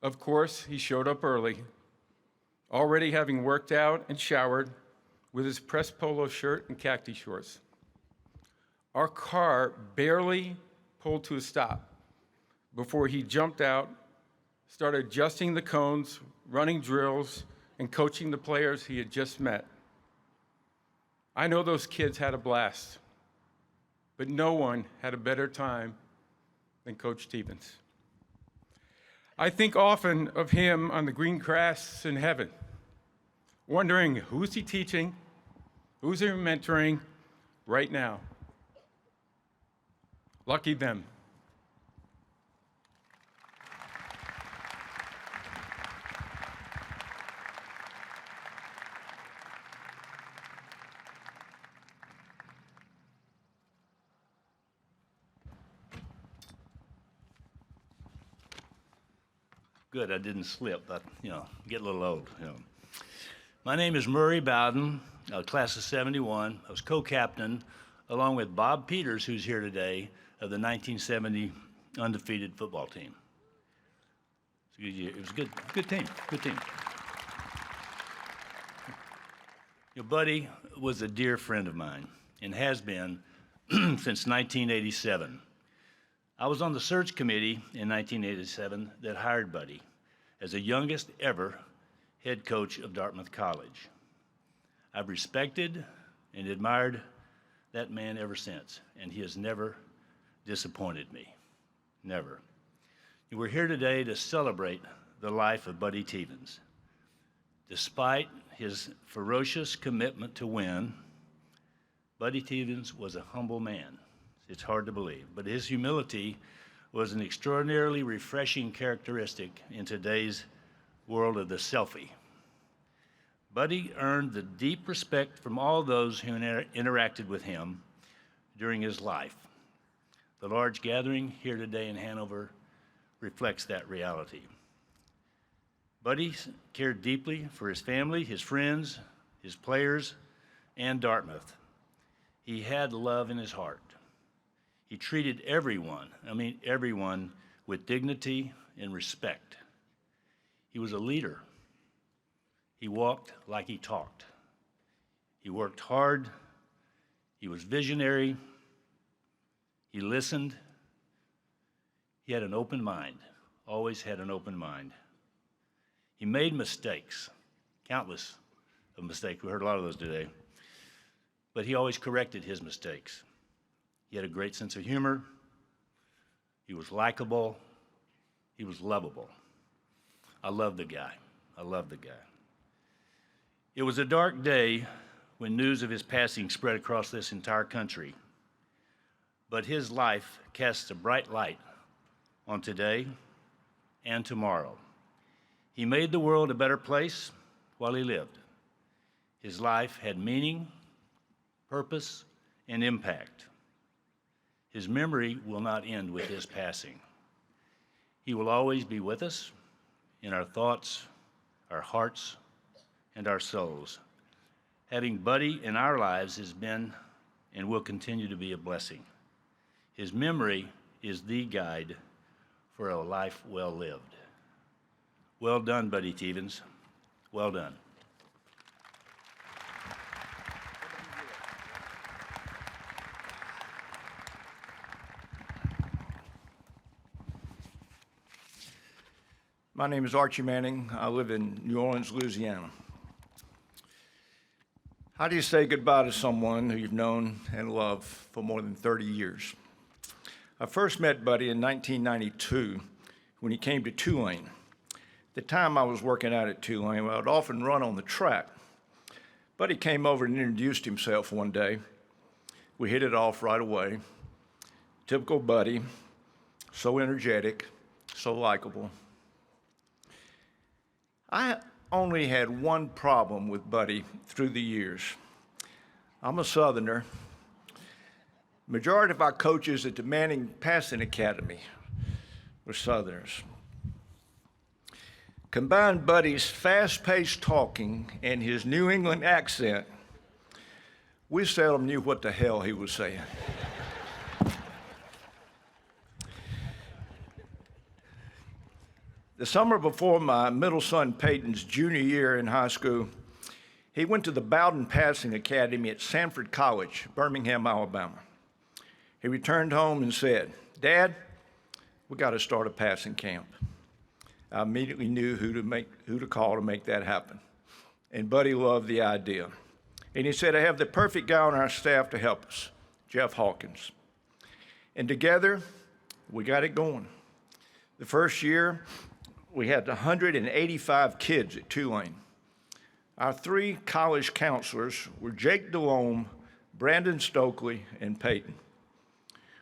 Of course, he showed up early, already having worked out and showered with his pressed polo shirt and khaki shorts. Our car barely pulled to a stop before he jumped out, started adjusting the cones, running drills, and coaching the players he had just met. I know those kids had a blast, but no one had a better time than Coach Teevens. I think often of him on the green grass in heaven, wondering who's he teaching, who's he mentoring right now. Lucky them. Good, I didn't slip, but, get a little old, My name is Murray Bowden, class of 71. I was co-captain, along with Bob Peters, who's here today, of the 1970 undefeated football team. It was a good team. Buddy was a dear friend of mine and has been since 1987. I was on the search committee in 1987 that hired Buddy as the youngest ever head coach of Dartmouth College. I've respected and admired that man ever since, and he has never disappointed me, never. We're here today to celebrate the life of Buddy Teevens. Despite his ferocious commitment to win, Buddy Teevens was a humble man. It's hard to believe, but his humility was an extraordinarily refreshing characteristic in today's world of the selfie. Buddy earned the deep respect from all those who interacted with him during his life. The large gathering here today in Hanover reflects that reality. Buddy cared deeply for his family, his friends, his players, and Dartmouth. He had love in his heart. He treated everyone with dignity and respect. He was a leader. He walked like he talked. He worked hard. He was visionary. He listened. He had an open mind, always had an open mind. He made mistakes, countless of mistakes. We heard a lot of those today. But he always corrected his mistakes. He had a great sense of humor. He was likable. He was lovable. I love the guy. It was a dark day when news of his passing spread across this entire country. But his life casts a bright light on today and tomorrow. He made the world a better place while he lived. His life had meaning, purpose, and impact. His memory will not end with his passing. He will always be with us in our thoughts, our hearts, and our souls. Having Buddy in our lives has been and will continue to be a blessing. His memory is the guide for a life well lived. Well done, Buddy Teevens. Well done. My name is Archie Manning. I live in New Orleans, Louisiana. How do you say goodbye to someone who you've known and loved for more than 30 years? I first met Buddy in 1992 when he came to Tulane. At the time I was working out at Tulane, I would often run on the track. Buddy came over and introduced himself one day. We hit it off right away. Typical Buddy, so energetic, so likable. I only had one problem with Buddy through the years. I'm a Southerner. Majority of our coaches at the Manning Passing Academy were Southerners. Combine Buddy's fast-paced talking and his New England accent, we seldom knew what the hell he was saying. The summer before my middle son Peyton's junior year in high school, he went to the Bowden Passing Academy at Sanford College, Birmingham, Alabama. He returned home and said, "Dad, we got to start a passing camp." I immediately knew who to call to make that happen. And Buddy loved the idea. And he said, "I have the perfect guy on our staff to help us, Jeff Hawkins." And together, we got it going. The first year, we had 185 kids at Tulane. Our three college counselors were Jake DeLome, Brandon Stokely, and Peyton.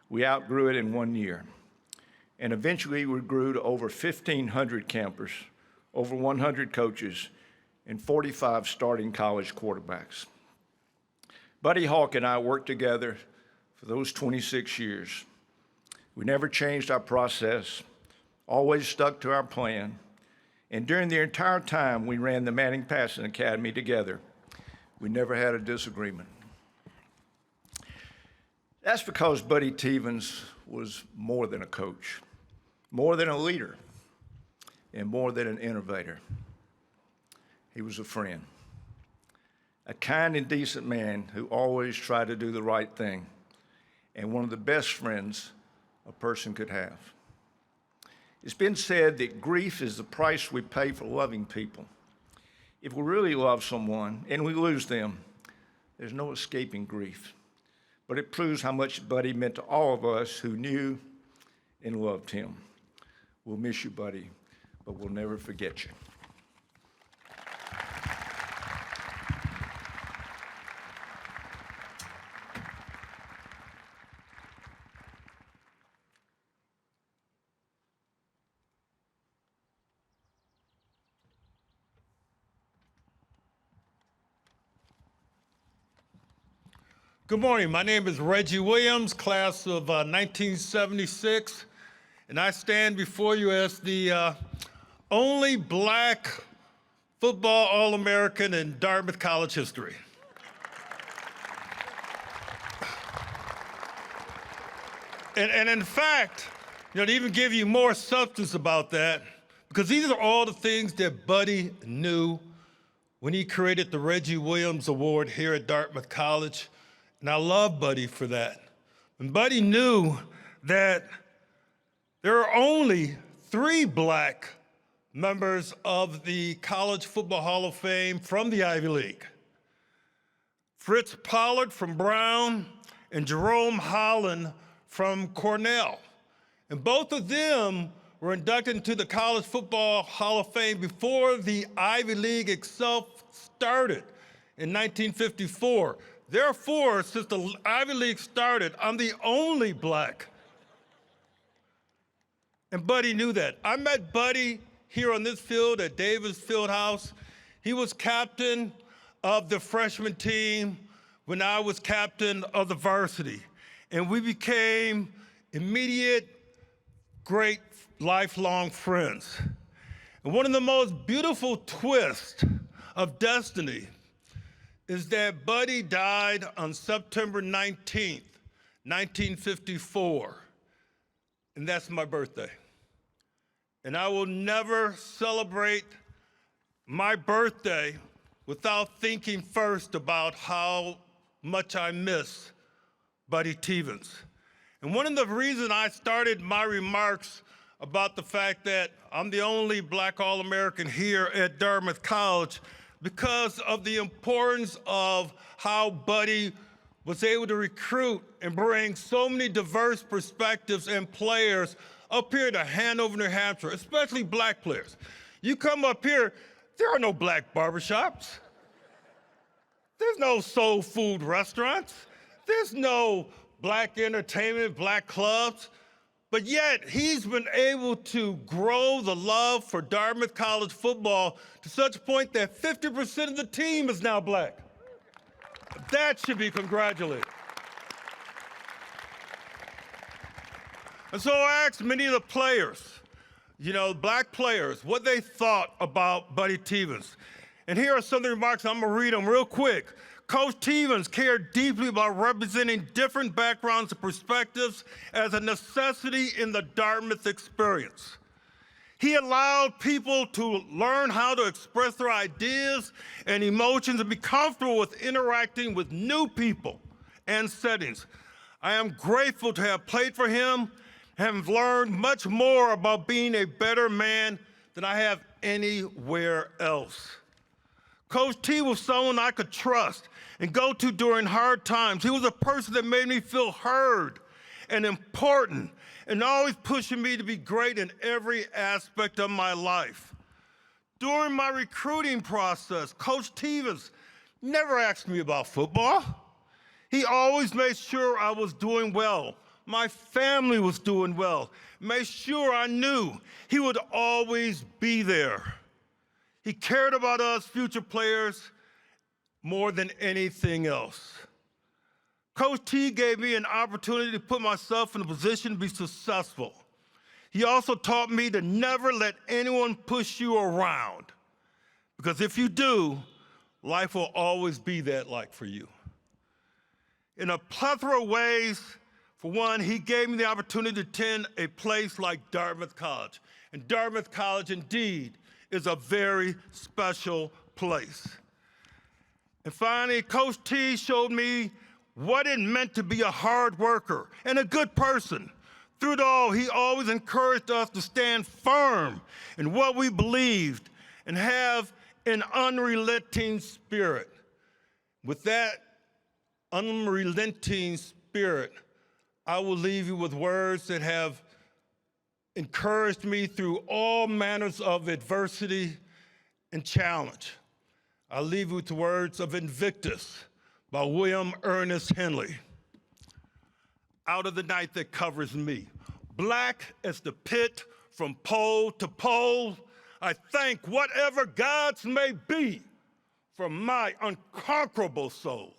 We outgrew it in 1 year. And eventually we grew to over 1,500 campers, over 100 coaches, and 45 starting college quarterbacks. Buddy Hawk and I worked together for those 26 years. We never changed our process, always stuck to our plan, and during the entire time we ran the Manning Passing Academy together, we never had a disagreement. That's because Buddy Teevens was more than a coach, more than a leader, and more than an innovator. He was a friend, a kind and decent man who always tried to do the right thing, and one of the best friends a person could have. It's been said that grief is the price we pay for loving people. If we really love someone and we lose them, there's no escaping grief. But it proves how much Buddy meant to all of us who knew and loved him. We'll miss you, Buddy, but we'll never forget you. Good morning. My name is Reggie Williams, class of 1976, and I stand before you as the only black football All-American in Dartmouth College history. And in fact, to even give you more substance about that, because these are all the things that Buddy knew when he created the Reggie Williams Award here at Dartmouth College. And I love Buddy for that. And Buddy knew that there are only 3 black members of the College Football Hall of Fame from the Ivy League. Fritz Pollard from Brown and Jerome Holland from Cornell. And both of them were inducted into the College Football Hall of Fame before the Ivy League itself started in 1954. Therefore, since the Ivy League started, I'm the only black. And Buddy knew that. I met Buddy here on this field at Davis Fieldhouse. He was captain of the freshman team when I was captain of the varsity. And we became immediate great lifelong friends. And one of the most beautiful twists of destiny is that Buddy died on September 19th, 1954, and that's my birthday. And I will never celebrate my birthday without thinking first about how much I miss Buddy Teevens. And one of the reasons I started my remarks about the fact that I'm the only black All-American here at Dartmouth College because of the importance of how Buddy was able to recruit and bring so many diverse perspectives and players up here to Hanover, New Hampshire, especially black players. You come up here, there are no black barbershops. There's no soul food restaurants. There's no black entertainment, black clubs. But yet, he's been able to grow the love for Dartmouth College football to such a point that 50% of the team is now black. That should be congratulated. And so I asked many of the players, black players, what they thought about Buddy Teevens. And here are some of the remarks. I'm going to read them real quick. Coach Teevens cared deeply about representing different backgrounds and perspectives as a necessity in the Dartmouth experience. He allowed people to learn how to express their ideas and emotions and be comfortable with interacting with new people and settings. I am grateful to have played for him and have learned much more about being a better man than I have anywhere else. Coach T was someone I could trust and go to during hard times. He was a person that made me feel heard and important and always pushing me to be great in every aspect of my life. During my recruiting process, Coach Teevens never asked me about football. He always made sure I was doing well. My family was doing well. Made sure I knew he would always be there. He cared about us future players more than anything else. Coach T gave me an opportunity to put myself in a position to be successful. He also taught me to never let anyone push you around, because if you do, life will always be that like for you. In a plethora of ways, for one, he gave me the opportunity to attend a place like Dartmouth College. And Dartmouth College, indeed, is a very special place. And finally, Coach T showed me what it meant to be a hard worker and a good person. Through it all, he always encouraged us to stand firm in what we believed and have an unrelenting spirit. With that unrelenting spirit, I will leave you with words that have encouraged me through all manners of adversity and challenge. I'll leave you with the words of Invictus by William Ernest Henley. Out of the night that covers me, black as the pit from pole to pole, I thank whatever gods may be for my unconquerable soul.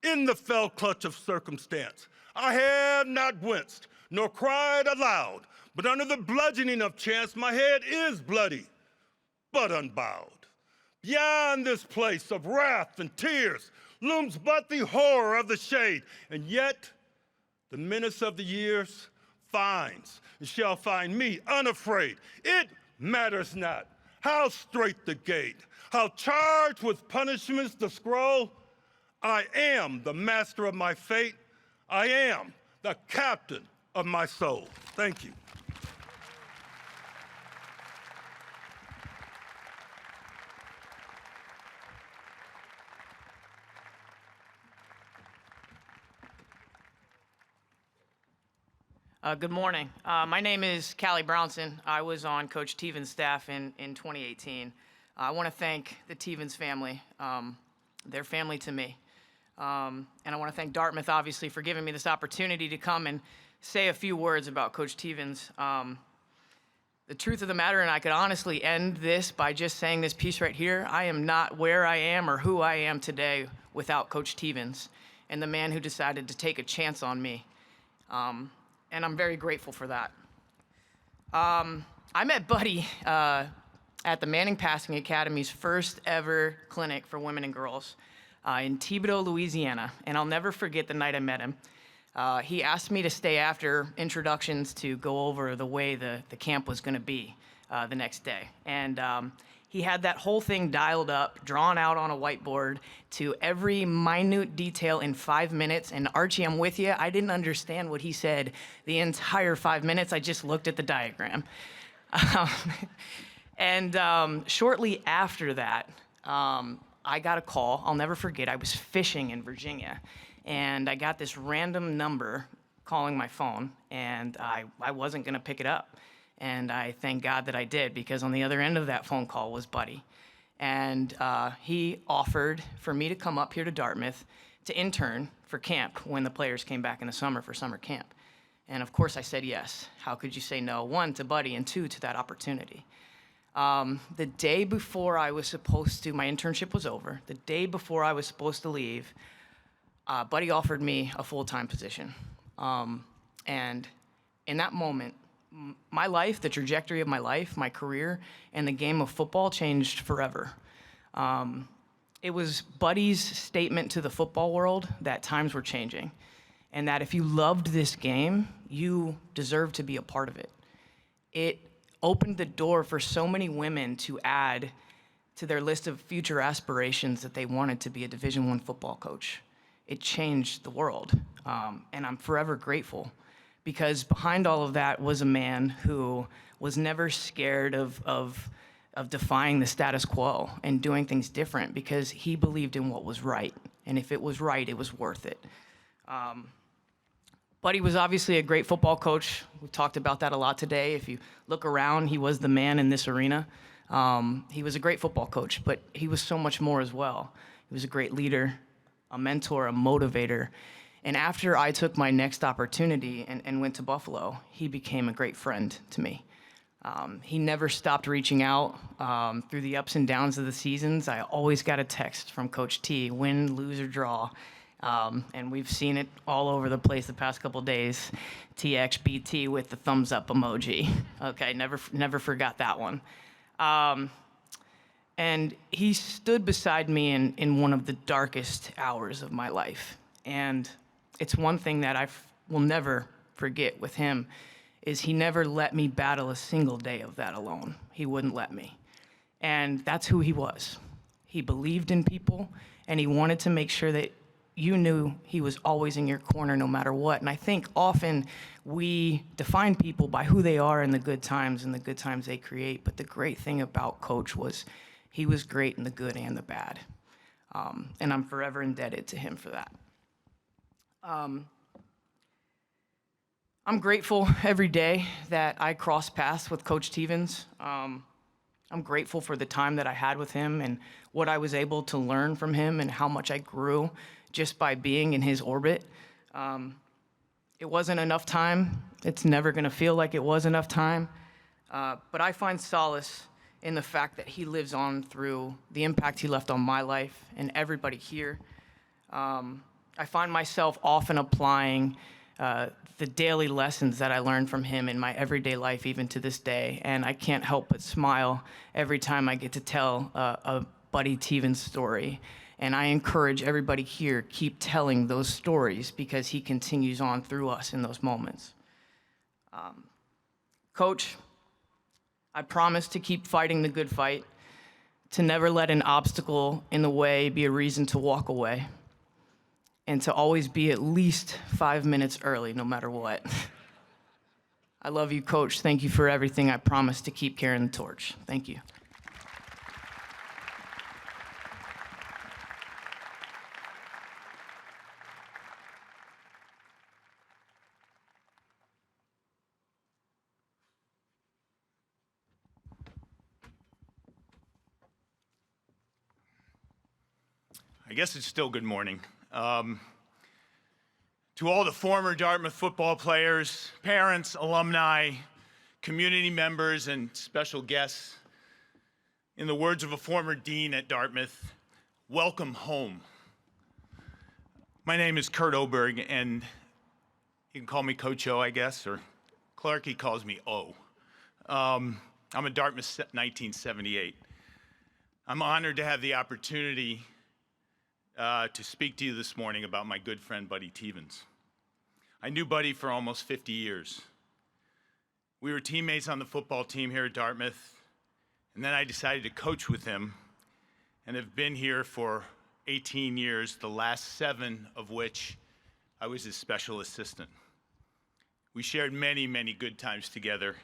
In the fell clutch of circumstance, I have not winced nor cried aloud, but under the bludgeoning of chance, my head is bloody, but unbowed. Beyond this place of wrath and tears looms but the horror of the shade, and yet the menace of the years finds and shall find me unafraid. It matters not how straight the gate, how charged with punishments the scroll. I am the master of my fate. I am the captain of my soul. Thank you. Good morning. My name is Callie Brownson. I was on Coach Teevens' staff in 2018. I want to thank the Teevens family. They're family to me. And I want to thank Dartmouth, obviously, for giving me this opportunity to come and say a few words about Coach Teevens. The truth of the matter, and I could honestly end this by just saying this piece right here, I am not where I am or who I am today without Coach Teevens and the man who decided to take a chance on me. And I'm very grateful for that. I met Buddy at the Manning Passing Academy's first ever clinic for women and girls in Thibodaux, Louisiana, and I'll never forget the night I met him. He asked me to stay after introductions to go over the way the camp was going to be the next day. And he had that whole thing dialed up, drawn out on a whiteboard to every minute detail in 5 minutes. And Archie, I'm with you. I didn't understand what he said the entire 5 minutes. I just looked at the diagram. Shortly after that, I got a call. I'll never forget. I was fishing in Virginia, and I got this random number calling my phone, and I wasn't going to pick it up. And I thank God that I did, because on the other end of that phone call was Buddy. And he offered for me to come up here to Dartmouth to intern for camp when the players came back in the summer for summer camp. And of course I said yes. How could you say no? One, to Buddy, and two, to that opportunity. The day before I was supposed to, my internship was over, the day before I was supposed to leave, Buddy offered me a full-time position. And in that moment, my life, the trajectory of my life, my career, and the game of football changed forever. It was Buddy's statement to the football world that times were changing, and that if you loved this game, you deserved to be a part of it. It opened the door for so many women to add to their list of future aspirations that they wanted to be a Division I football coach. It changed the world, and I'm forever grateful, because behind all of that was a man who was never scared of defying the status quo and doing things different, because he believed in what was right, and if it was right, it was worth it. Buddy was obviously a great football coach. We've talked about that a lot today. If you look around, he was the man in this arena. He was a great football coach, but he was so much more as well. He was a great leader, a mentor, a motivator. And after I took my next opportunity and went to Buffalo, he became a great friend to me. He never stopped reaching out through the ups and downs of the seasons. I always got a text from Coach T, win, lose, or draw. And we've seen it all over the place the past couple days. TXBT with the thumbs up emoji. Okay, never forgot that one. And he stood beside me in one of the darkest hours of my life. And it's one thing that I will never forget with him, is he never let me battle a single day of that alone. He wouldn't let me. And that's who he was. He believed in people, and he wanted to make sure that you knew he was always in your corner no matter what. And I think often we define people by who they are in the good times and the good times they create. But the great thing about Coach was he was great in the good and the bad. And I'm forever indebted to him for that. I'm grateful every day that I cross paths with Coach Teevens. I'm grateful for the time that I had with him and what I was able to learn from him and how much I grew just by being in his orbit. It wasn't enough time. It's never going to feel like it was enough time. But I find solace in the fact that he lives on through the impact he left on my life and everybody here. I find myself often applying the daily lessons that I learned from him in my everyday life, even to this day. And I can't help but smile every time I get to tell a Buddy Teevens story. And I encourage everybody here, keep telling those stories, because he continues on through us in those moments. Coach, I promise to keep fighting the good fight, to never let an obstacle in the way be a reason to walk away, and to always be at least 5 minutes early, no matter what. I love you, Coach. Thank you for everything. I promise to keep carrying the torch. Thank you. I guess it's still good morning. To all the former Dartmouth football players, parents, alumni, community members, and special guests, in the words of a former dean at Dartmouth, welcome home. My name is Kurt Oberg, and you can call me Coach O, I guess, or Clark, he calls me O. I'm a Dartmouth 1978. I'm honored to have the opportunity to speak to you this morning about my good friend, Buddy Teevens. I knew Buddy for almost 50 years. We were teammates on the football team here at Dartmouth, and then I decided to coach with him and have been here for 18 years, the last 7 of which I was his special assistant. We shared many, many good times together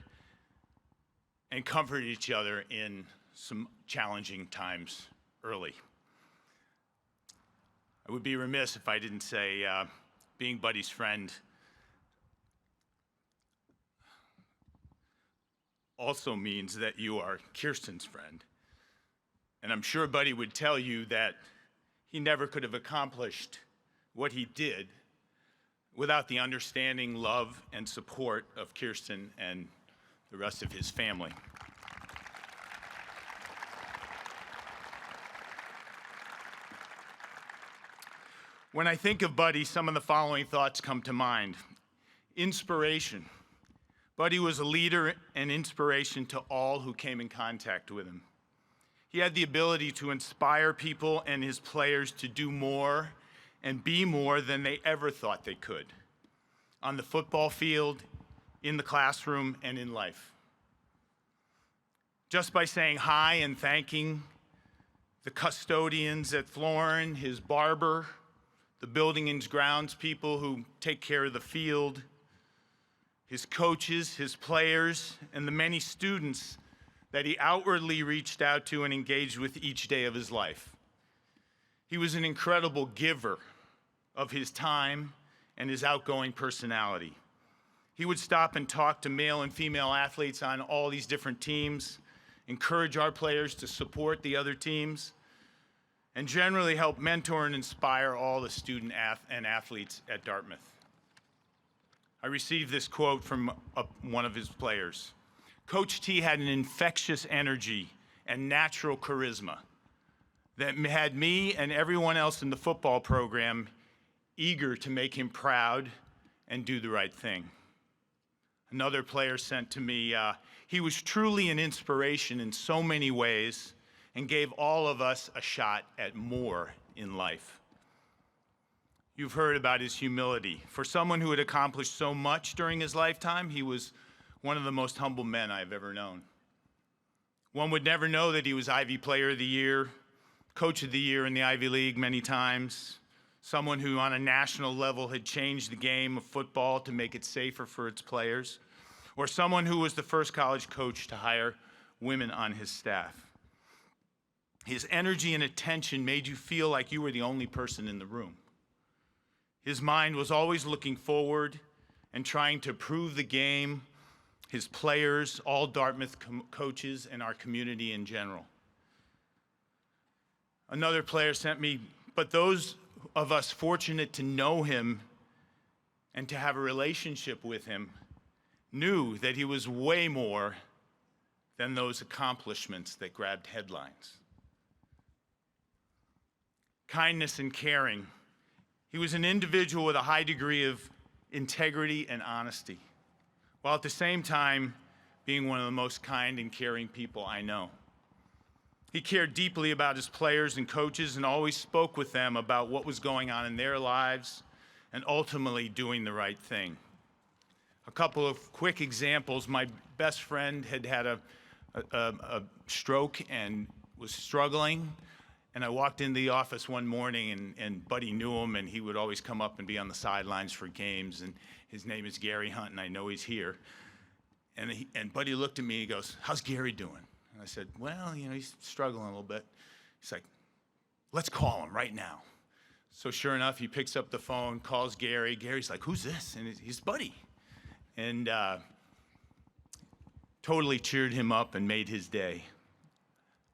and comforted each other in some challenging times early. I would be remiss if I didn't say being Buddy's friend also means that you are Kirsten's friend. And I'm sure Buddy would tell you that he never could have accomplished what he did without the understanding, love, and support of Kirsten and the rest of his family. When I think of Buddy, some of the following thoughts come to mind. Inspiration. Buddy was a leader and inspiration to all who came in contact with him. He had the ability to inspire people and his players to do more and be more than they ever thought they could, on the football field, in the classroom, and in life. Just by saying hi and thanking the custodians at Florin, his barber, the building and grounds people who take care of the field, his coaches, his players, and the many students that he outwardly reached out to and engaged with each day of his life. He was an incredible giver of his time and his outgoing personality. He would stop and talk to male and female athletes on all these different teams, encourage our players to support the other teams, and generally help mentor and inspire all the student and athletes at Dartmouth. I received this quote from one of his players. Coach T had an infectious energy and natural charisma that had me and everyone else in the football program eager to make him proud and do the right thing. Another player sent to me, he was truly an inspiration in so many ways and gave all of us a shot at more in life. You've heard about his humility. For someone who had accomplished so much during his lifetime, he was one of the most humble men I've ever known. One would never know that he was Ivy Player of the Year, Coach of the Year in the Ivy League many times, someone who on a national level had changed the game of football to make it safer for its players, or someone who was the first college coach to hire women on his staff. His energy and attention made you feel like you were the only person in the room. His mind was always looking forward and trying to improve the game, his players, all Dartmouth coaches, and our community in general. Another player sent me, but those of us fortunate to know him and to have a relationship with him knew that he was way more than those accomplishments that grabbed headlines. Kindness and caring. He was an individual with a high degree of integrity and honesty, while at the same time being one of the most kind and caring people I know. He cared deeply about his players and coaches and always spoke with them about what was going on in their lives and ultimately doing the right thing. A couple of quick examples. My best friend had had a stroke and was struggling. And I walked into the office one morning, and Buddy knew him, and he would always come up and be on the sidelines for games. And his name is Gary Hunt, and I know he's here. And Buddy looked at me, he goes, "How's Gary doing?" And I said, "Well, you know, he's struggling a little bit." He's like, "Let's call him right now." So sure enough, he picks up the phone, calls Gary. Gary's like, "Who's this?" And he's Buddy. And totally cheered him up and made his day.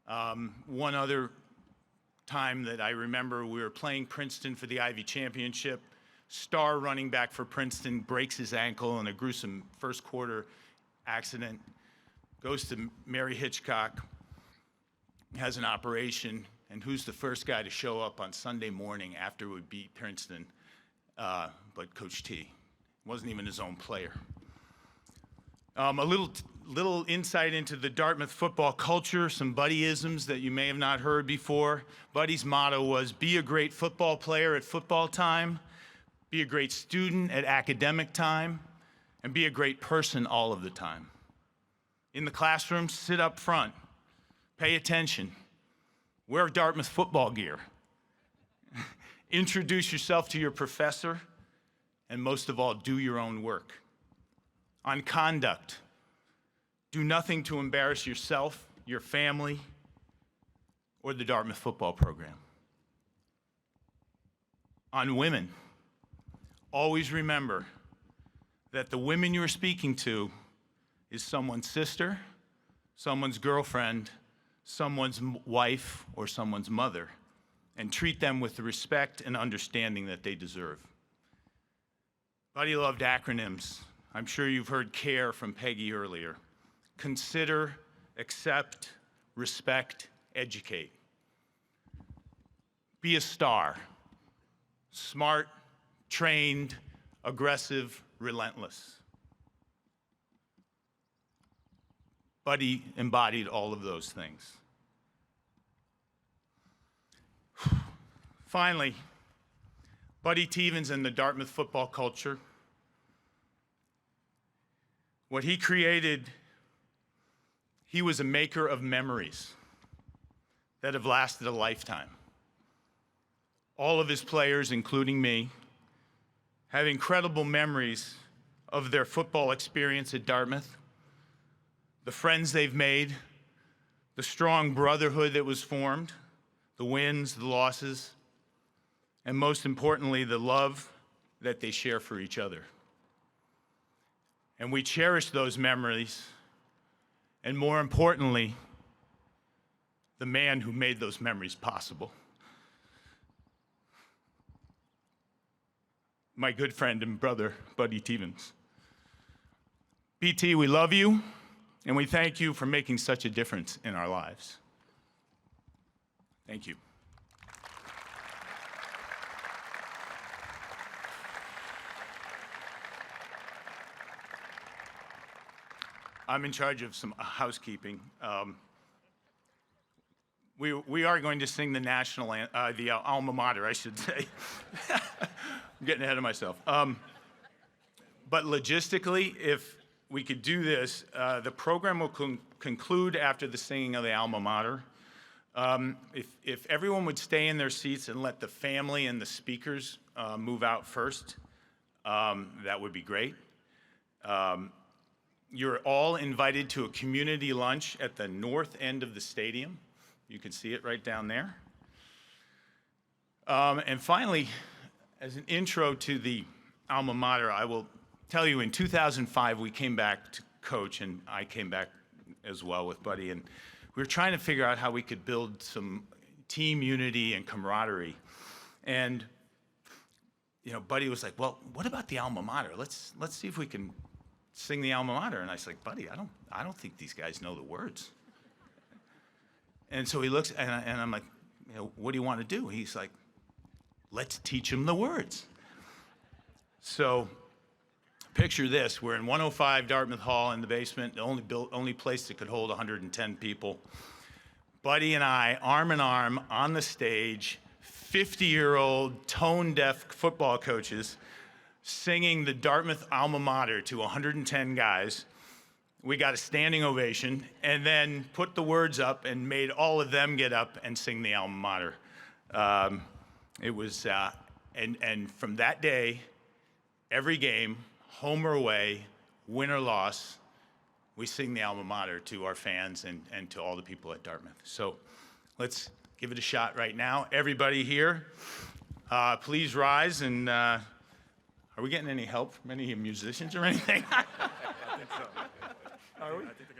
One other time that I remember, we were playing Princeton for the Ivy Championship. Star running back for Princeton breaks his ankle in a gruesome first quarter accident, goes to Mary Hitchcock, has an operation, and who's the first guy to show up on Sunday morning after we beat Princeton? But Coach T. Wasn't even his own player. A little little insight into the Dartmouth football culture, some Buddyisms that you may have not heard before. Buddy's motto was, be a great football player at football time, be a great student at academic time, and be a great person all of the time. In the classroom, sit up front, pay attention, wear Dartmouth football gear, introduce yourself to your professor, and most of all, do your own work. On conduct, do nothing to embarrass yourself, your family, or the Dartmouth football program. On women, always remember that the women you're speaking to is someone's sister, someone's girlfriend, someone's wife, or someone's mother, and treat them with the respect and understanding that they deserve. Buddy loved acronyms. I'm sure you've heard CARE from Peggy earlier. Consider, accept, respect, educate. Be a star. Smart, trained, aggressive, relentless. Buddy embodied all of those things. Finally, Buddy Teevens and the Dartmouth football culture. What he created, he was a maker of memories that have lasted a lifetime. All of his players, including me, have incredible memories of their football experience at Dartmouth, the friends they've made, the strong brotherhood that was formed, the wins, the losses, and most importantly, the love that they share for each other. And we cherish those memories, and more importantly, the man who made those memories possible. My good friend and brother, Buddy Teevens. BT, we love you, and we thank you for making such a difference in our lives. Thank you. I'm in charge of some housekeeping. We are going to sing the the alma mater, I should say. I'm getting ahead of myself. But logistically, if we could do this, the program will conclude after the singing of the alma mater. If everyone would stay in their seats and let the family and the speakers move out first, that would be great. You're all invited to a community lunch at the north end of the stadium. You can see it right down there. And finally, as an intro to the alma mater, I will tell you in 2005, we came back to coach, and I came back as well with Buddy, and we were trying to figure out how we could build some team unity and camaraderie. And Buddy was like, well, what about the alma mater? Let's see if we can sing the alma mater. And I was like, Buddy, I don't think these guys know the words. And so he looks, and I'm like, what do you want to do? He's like, let's teach them the words. So picture this. We're in 105 Dartmouth Hall in the basement, the only place that could hold 110 people. Buddy and I, arm in arm, on the stage, 50-year-old tone-deaf football coaches, singing the Dartmouth alma mater to 110 guys. We got a standing ovation, and then put the words up and made all of them get up and sing the alma mater. It was, and from that day, every game, home or away, win or loss, we sing the alma mater to our fans and to all the people at Dartmouth. So let's give it a shot right now. Everybody here, please rise. And are we getting any help from any musicians or anything? I think so. Are we? I think